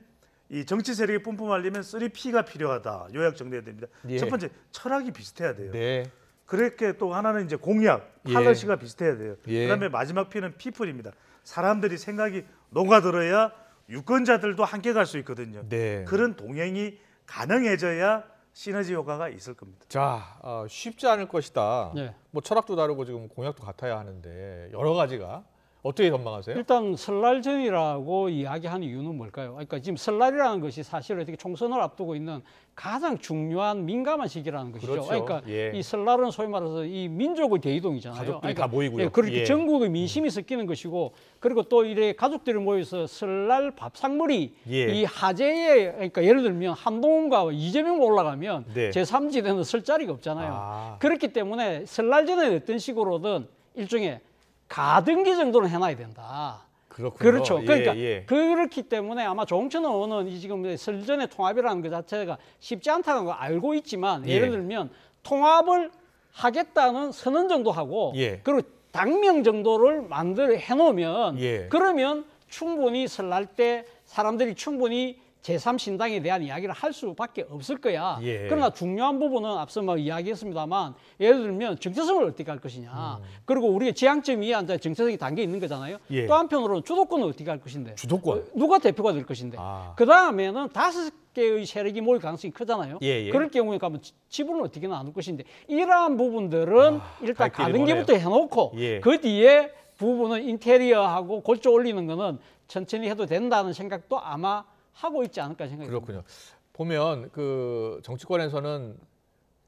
이 정치 세력이 뿜뿜하려면 3P가 필요하다. 요약 정리해야 됩니다. 예. 첫 번째 철학이 비슷해야 돼요. 네. 그렇게 또 하나는 이제 공약, 예. 팔러시가 비슷해야 돼요. 예. 그다음에 마지막 P는 피플입니다. 사람들이 생각이 녹아들어야 유권자들도 함께 갈 수 있거든요. 네. 그런 동행이 가능해져야 시너지 효과가 있을 겁니다. 자, 쉽지 않을 것이다. 네. 뭐 철학도 다르고 지금 공약도 같아야 하는데 여러 가지가 어떻게 전망하세요? 일단 설날 전이라고 이야기하는 이유는 뭘까요? 그러니까 지금 설날이라는 것이 사실 어떻게 총선을 앞두고 있는 가장 중요한 민감한 시기라는 것이죠. 그렇죠. 그러니까 예. 이 설날은 소위 말해서 이 민족의 대이동이잖아요. 가족들이 다 모이고요. 예, 그렇게 예. 전국의 민심이 섞이는 것이고, 그리고 또 이래 가족들이 모여서 설날 밥상머리 예. 이 화제에, 그러니까 예를 들면 한동훈과 이재명 올라가면 네. 제3지대는 설 자리가 없잖아요. 그렇기 때문에 설날 전에 어떤 식으로든 일종의 가등기 정도는 해놔야 된다. 그렇군요. 그렇죠. 그러니까 예. 그렇기 때문에 아마 조홍천 의원은 이 지금 설전의 통합이라는 것 자체가 쉽지 않다는 걸 알고 있지만, 예. 예를 들면 통합을 하겠다는 선언 정도 하고, 예. 그리고 당명 정도를 만들어 해놓으면 예. 그러면 충분히 설날 때 사람들이 충분히 제3신당에 대한 이야기를 할 수밖에 없을 거야. 예. 그러나 중요한 부분은 앞서 뭐 이야기했습니다만, 예를 들면 정체성을 어떻게 할 것이냐. 그리고 우리가 지향점 위에 앉아 정체성이 담겨 있는 거잖아요. 예. 또 한편으로는 주도권을 어떻게 할 것인데. 주도권. 누가 대표가 될 것인데. 그 다음에는 5개의 세력이 모일 가능성이 크잖아요. 예, 예. 그럴 경우에 가면 지분을 어떻게 나눌 것인데, 이러한 부분들은 일단 갈 길이 가등기부터 머네요. 해놓고 예. 그 뒤에 부분은 인테리어하고 골조 올리는 거는 천천히 해도 된다는 생각도 아마 하고 있지 않을까 생각이 듭니다. 그렇군요. 보면 그 정치권에서는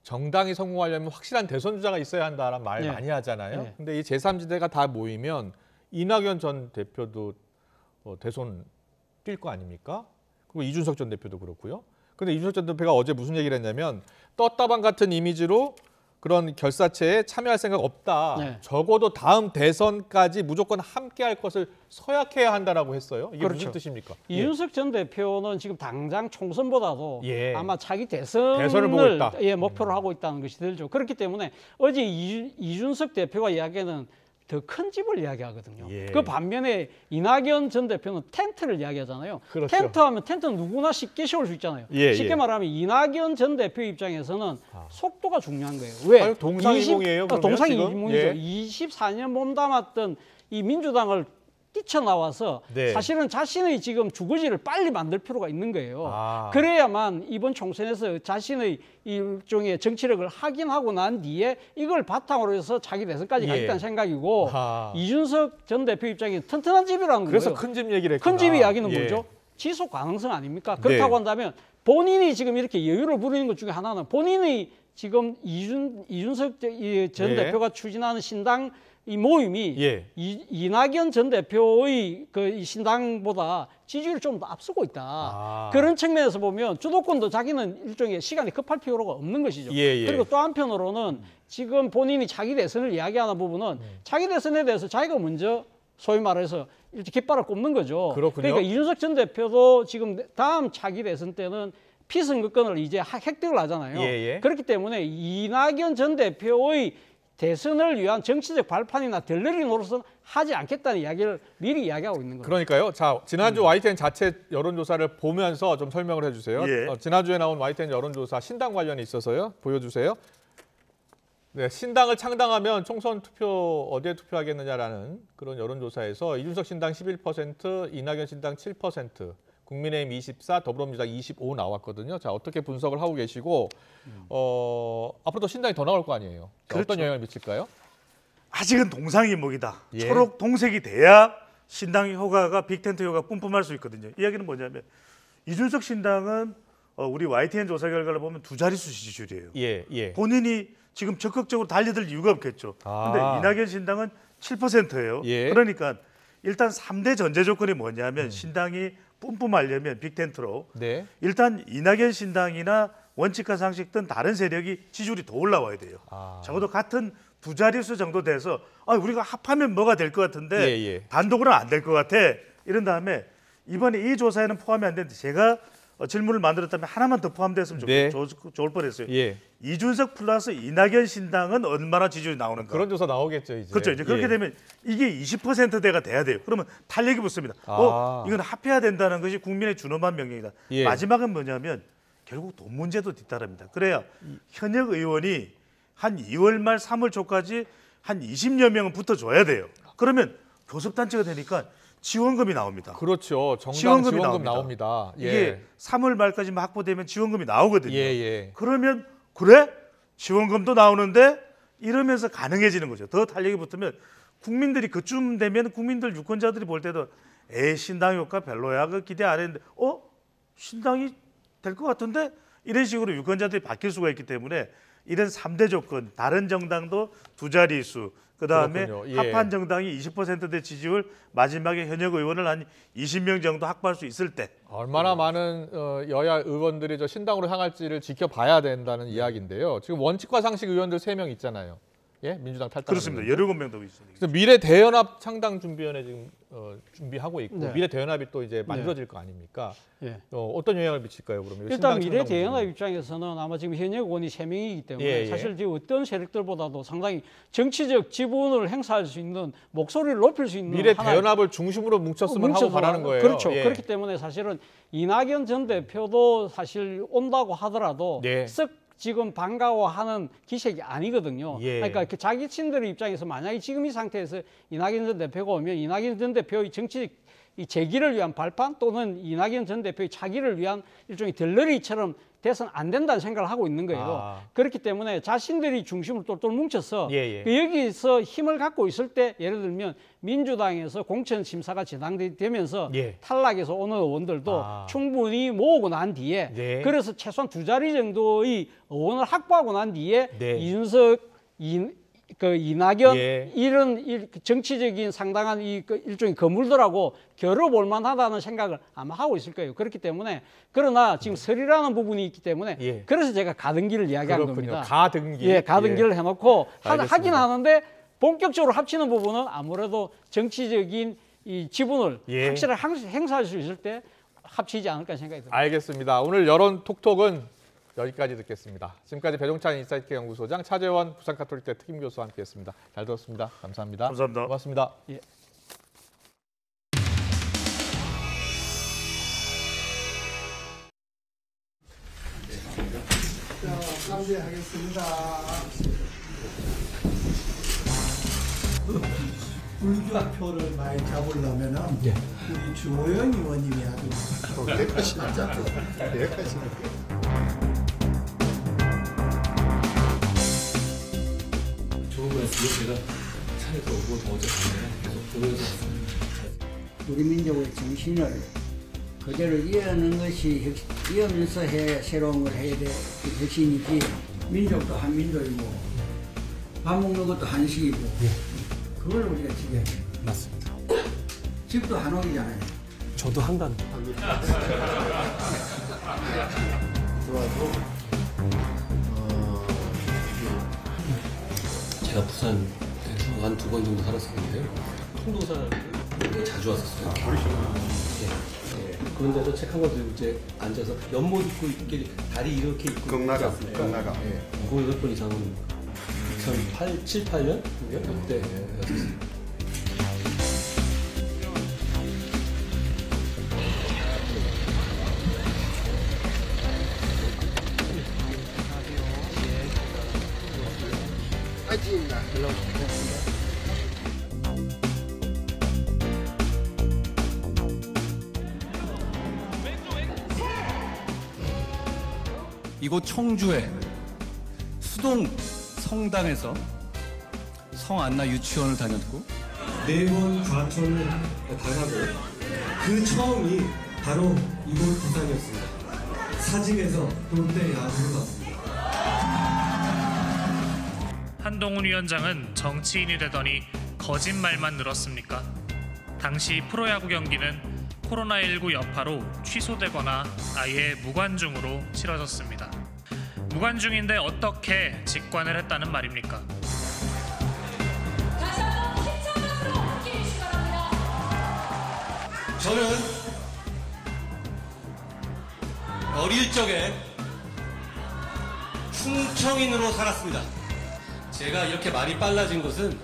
정당이 성공하려면 확실한 대선 주자가 있어야 한다라는 말 네. 많이 하잖아요. 네. 근데 이 제3지대가 다 모이면 이낙연 전 대표도 대선 뛸 거 아닙니까? 그리고 이준석 전 대표도 그렇고요. 근데 이준석 전 대표가 어제 무슨 얘기를 했냐면 떴다방 같은 이미지로 그런 결사체에 참여할 생각 없다. 네. 적어도 다음 대선까지 무조건 함께할 것을 서약해야 한다라고 했어요. 이게 그렇죠. 무슨 뜻입니까? 이준석 전 대표는 지금 당장 총선보다도 예. 아마 자기 대선을 대선을 보고 있다. 예, 목표로 하고 있다는 것이 들죠. 그렇기 때문에 어제 이준석 대표가 이야기하는 더 큰 집을 이야기하거든요. 예. 그 반면에 이낙연 전 대표는 텐트를 이야기하잖아요. 그렇죠. 텐트 하면 텐트는 누구나 쉽게 세울 수 있잖아요. 예, 쉽게 예. 말하면 이낙연 전 대표 입장에서는 속도가 중요한 거예요. 왜? 아유, 동상이몽이에요, 그러면 동상이몽이죠. 지금? 예. 24년 몸담았던 이 민주당을 뛰쳐나와서 네. 사실은 자신의 지금 주거지를 빨리 만들 필요가 있는 거예요. 아. 그래야만 이번 총선에서 자신의 일종의 정치력을 확인하고 난 뒤에 이걸 바탕으로 해서 자기 대선까지 예. 가겠다는 생각이고, 아. 이준석 전 대표 입장에 튼튼한 집이라는 그래서 거예요. 큰 집 얘기를 했구나. 큰 집 이야기는 예. 뭐죠? 지속 가능성 아닙니까? 그렇다고 네. 한다면 본인이 지금 이렇게 여유를 부리는 것 중에 하나는 본인의 지금 이준석 전 예. 대표가 추진하는 신당 이 모임이 예. 이낙연 전 대표의 그 신당보다 지지율이 좀 더 앞서고 있다. 그런 측면에서 보면 주도권도 자기는 일종의 시간이 급할 필요가 없는 것이죠. 예, 예. 그리고 또 한편으로는 지금 본인이 자기 대선을 이야기하는 부분은 자기 대선에 대해서 자기가 먼저 소위 말해서 이렇게 깃발을 꼽는 거죠. 그렇군요. 그러니까 이준석 전 대표도 지금 다음 차기 대선 때는 피선거권을 이제 획득을 하잖아요. 예, 예. 그렇기 때문에 이낙연 전 대표의 대선을 위한 정치적 발판이나 들러리 노릇은 하지 않겠다는 이야기를 미리 이야기하고 있는 거예요. 그러니까요. 자, 지난주 YTN 자체 여론조사를 보면서 좀 설명을 해주세요. 예. 지난주에 나온 YTN 여론조사 신당 관련이 있어서요. 보여주세요. 네, 신당을 창당하면 총선 투표 어디에 투표하겠느냐라는 그런 여론조사에서 이준석 신당 11%, 이낙연 신당 7%, 국민의힘 24, 더불어민주당 25 나왔거든요. 자, 어떻게 분석을 하고 계시고 앞으로도 신당이 더 나올 거 아니에요. 자, 그렇죠. 어떤 영향을 미칠까요? 아직은 동상이몽이다. 예. 초록 동색이 돼야 신당 효과가 빅텐트 효과 뿜뿜할 수 있거든요. 이야기는 뭐냐면 이준석 신당은 우리 YTN 조사 결과를 보면 두 자릿수 지지율이에요. 예, 예. 본인이 지금 적극적으로 달려들 이유가 없겠죠. 그런데 이낙연 신당은 7%예요. 예. 그러니까 일단 3대 전제 조건이 뭐냐면 신당이 뿜뿜하려면 빅텐트로 네. 일단 이낙연 신당이나 원칙과 상식 등 다른 세력이 지지율이 더 올라와야 돼요. 적어도 같은 두 자릿수 정도 돼서 우리가 합하면 뭐가 될 것 같은데 예, 예. 단독으로는 안 될 것 같아. 이런 다음에 이번에 이 조사에는 포함이 안 되는데 제가 질문을 만들었다면 하나만 더 포함됐으면 네. 좋을 뻔했어요. 예. 이준석 플러스 이낙연 신당은 얼마나 지지율이 나오는가. 그런 조사 나오겠죠, 이제. 그렇죠. 이제 그렇게 되면 이게 20%대가 돼야 돼요. 그러면 탄력이 붙습니다. 이건 합해야 된다는 것이 국민의 준엄한 명령이다. 마지막은 뭐냐면 결국 돈 문제도 뒤따릅니다. 그래야 현역 의원이 한 2월 말 3월 초까지 한 20여 명은 붙어줘야 돼요. 그러면 교섭단체가 되니까 지원금이 나옵니다. 그렇죠. 정당 지원금 나옵니다. 이게 3월 말까지만 확보되면 지원금이 나오거든요. 예. 그러면 그래? 지원금도 나오는데 이러면서 가능해지는 거죠. 더 탄력이 붙으면 국민들이 그쯤 되면 국민들 유권자들이 볼 때도 신당 효과 별로야. 그 기대 안 했는데 신당이 될 것 같은데 이런 식으로 유권자들이 바뀔 수가 있기 때문에 이런 3대 조건, 다른 정당도 두 자릿수, 그다음에 합한 정당이 20%대 지지율, 마지막에 현역 의원을 한 20명 정도 확보할 수 있을 때 얼마나 많은 여야 의원들이 저 신당으로 향할지를 지켜봐야 된다는 이야기인데요. 지금 원칙과 상식 의원들 3명 있잖아요. 예? 민주당 탈당. 그렇습니다. 17명도 있습니다. 미래 대연합 창당 준비위원회 지금 준비하고 있고 네. 미래 대연합이 또 이제 만들어질 거 아닙니까? 어떤 영향을 미칠까요? 그러면 일단 미래 대연합 입장에서는 아마 지금 현역 의원이 3명이기 때문에 사실 지금 어떤 세력들보다도 상당히 정치적 지분을 행사할 수 있는 목소리를 높일 수 있는 미래 대연합을 중심으로 뭉쳤으면 하고 바라는 거예요. 그렇죠. 그렇기 때문에 사실은 이낙연 전 대표도 사실 온다고 하더라도 썩 지금 반가워하는 기색이 아니거든요. 그러니까 자기 친들의 입장에서 만약에 지금 이 상태에서 이낙연 전 대표가 오면 이낙연 전 대표의 정치적 이 재기를 위한 발판 또는 이낙연 전 대표의 차기를 위한 일종의 덜러리처럼 돼서는 안 된다는 생각을 하고 있는 거예요. 그렇기 때문에 자신들이 중심을 똘똘 뭉쳐서 여기서 힘을 갖고 있을 때 예를 들면 민주당에서 공천 심사가 진행되면서 탈락해서 오는 의원들도 충분히 모으고 난 뒤에 그래서 최소한 2자리 정도의 의원을 확보하고 난 뒤에 이준석, 이낙연 이런 정치적인 상당한 일종의 거물들하고 겨뤄볼 만하다는 생각을 아마 하고 있을 거예요. 그렇기 때문에 그러나 지금 설이라는 부분이 있기 때문에 그래서 제가 가등기를 이야기한 겁니다. 가등기. 가등기를 해놓고 하긴 하는데 본격적으로 합치는 부분은 아무래도 정치적인 이 지분을 확실하게 행사할 수 있을 때 합치지 않을까 생각이 듭니다. 알겠습니다. 오늘 여론 톡톡은 여기까지 듣겠습니다. 지금까지 배종찬 인사이트 연구소장, 차재원 부산카톨릭대 특임교수와 함께했습니다. 잘 들었습니다. 감사합니다. 감사합니다. 고맙습니다. 감사하겠습니다. 불주표를 많이 잡으려면은 우리 주호영 의원님이 아주 깨끗이 잡고 깨끗이. 좋은 말씀을 제가 차에서 오고 어제 계속 보면서 왔습니다. 우리 민족의 정신을 그대로 이어가는 것이 이어면서 새로운 걸 해야 될 혁신이지. 민족도 한민족이고 밥 먹는 것도 한식이고 그걸 우리가 지켜야 돼. 맞습니다. 집도 한옥이잖아요. 저도 한단. 좋아도 제가 부산에서 한 2번 정도 살았었는데요. 통도사를 자주 왔었어요. 그런데도 책 한 권 들고 이제 앉아서 연못 입고 이렇게 다리 이렇게 입고 경나가. 예. 7번 이상은 2007, 8년? 그때 였었어요. 파이팅입니다. 이곳 청주의 수동 성당에서 성안나 유치원을 다녔고 4번 과천을 당하고 그 처음이 바로 이곳 부산이었습니다. 사직에서 롯데 야구를 봤습니다. 한동훈 위원장은 정치인이 되더니 거짓말만 늘었습니까? 당시 프로야구 경기는 코로나19 여파로 취소되거나 아예 무관중으로 치러졌습니다. 무관중인데 어떻게 직관을 했다는 말입니까? 다시 한번 힘찬 박수로 함께해 주시기 바랍니다. 저는 어릴 적에 충청인으로 살았습니다. 제가 이렇게 말이 빨라진 것은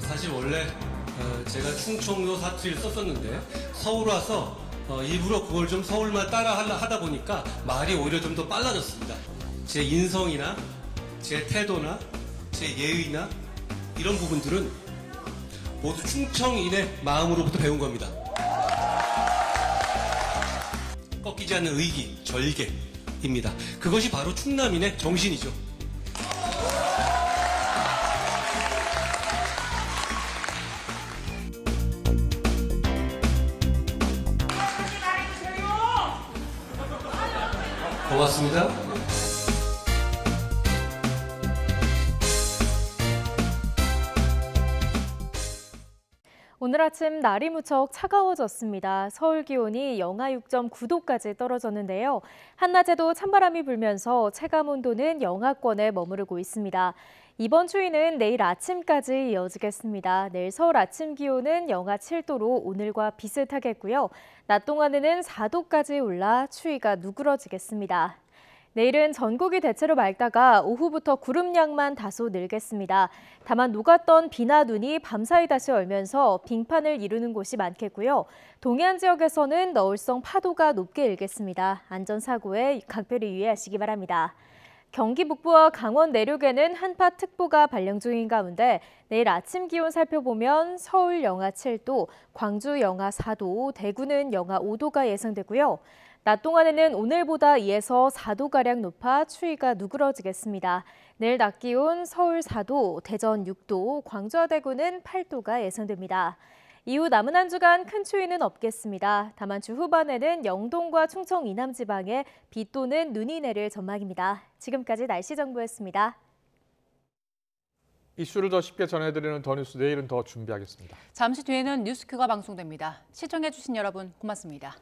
사실 원래 제가 충청도 사투리를 썼었는데 서울 와서 일부러 그걸 좀 서울말 따라 하다 보니까 말이 오히려 좀 더 빨라졌습니다. 제 인성이나 제 태도나 제 예의나 이런 부분들은 모두 충청인의 마음으로부터 배운 겁니다. 꺾이지 않는 의기, 절개입니다. 그것이 바로 충남인의 정신이죠. 고맙습니다. 오늘 아침 날이 무척 차가워졌습니다. 서울 기온이 영하 6.9도까지 떨어졌는데요. 한낮에도 찬바람이 불면서 체감온도는 영하권에 머무르고 있습니다. 이번 추위는 내일 아침까지 이어지겠습니다. 내일 서울 아침 기온은 영하 7도로 오늘과 비슷하겠고요. 낮 동안에는 4도까지 올라 추위가 누그러지겠습니다. 내일은 전국이 대체로 맑다가 오후부터 구름량만 다소 늘겠습니다. 다만 녹았던 비나 눈이 밤사이 다시 얼면서 빙판을 이루는 곳이 많겠고요. 동해안 지역에서는 너울성 파도가 높게 일겠습니다. 안전사고에 각별히 유의하시기 바랍니다. 경기 북부와 강원 내륙에는 한파특보가 발령 중인 가운데 내일 아침 기온 살펴보면 서울 영하 7도, 광주 영하 4도, 대구는 영하 5도가 예상되고요. 낮 동안에는 오늘보다 2에서 4도가량 높아 추위가 누그러지겠습니다. 내일 낮 기온 서울 4도, 대전 6도, 광주와 대구는 8도가 예상됩니다. 이후 남은 한 주간 큰 추위는 없겠습니다. 다만 주 후반에는 영동과 충청 이남 지방에 비 또는 눈이 내릴 전망입니다. 지금까지 날씨 정보였습니다. 이슈를 더 쉽게 전해드리는 더 뉴스 내일은 더 준비하겠습니다. 잠시 뒤에는 뉴스큐가 방송됩니다. 시청해주신 여러분 고맙습니다.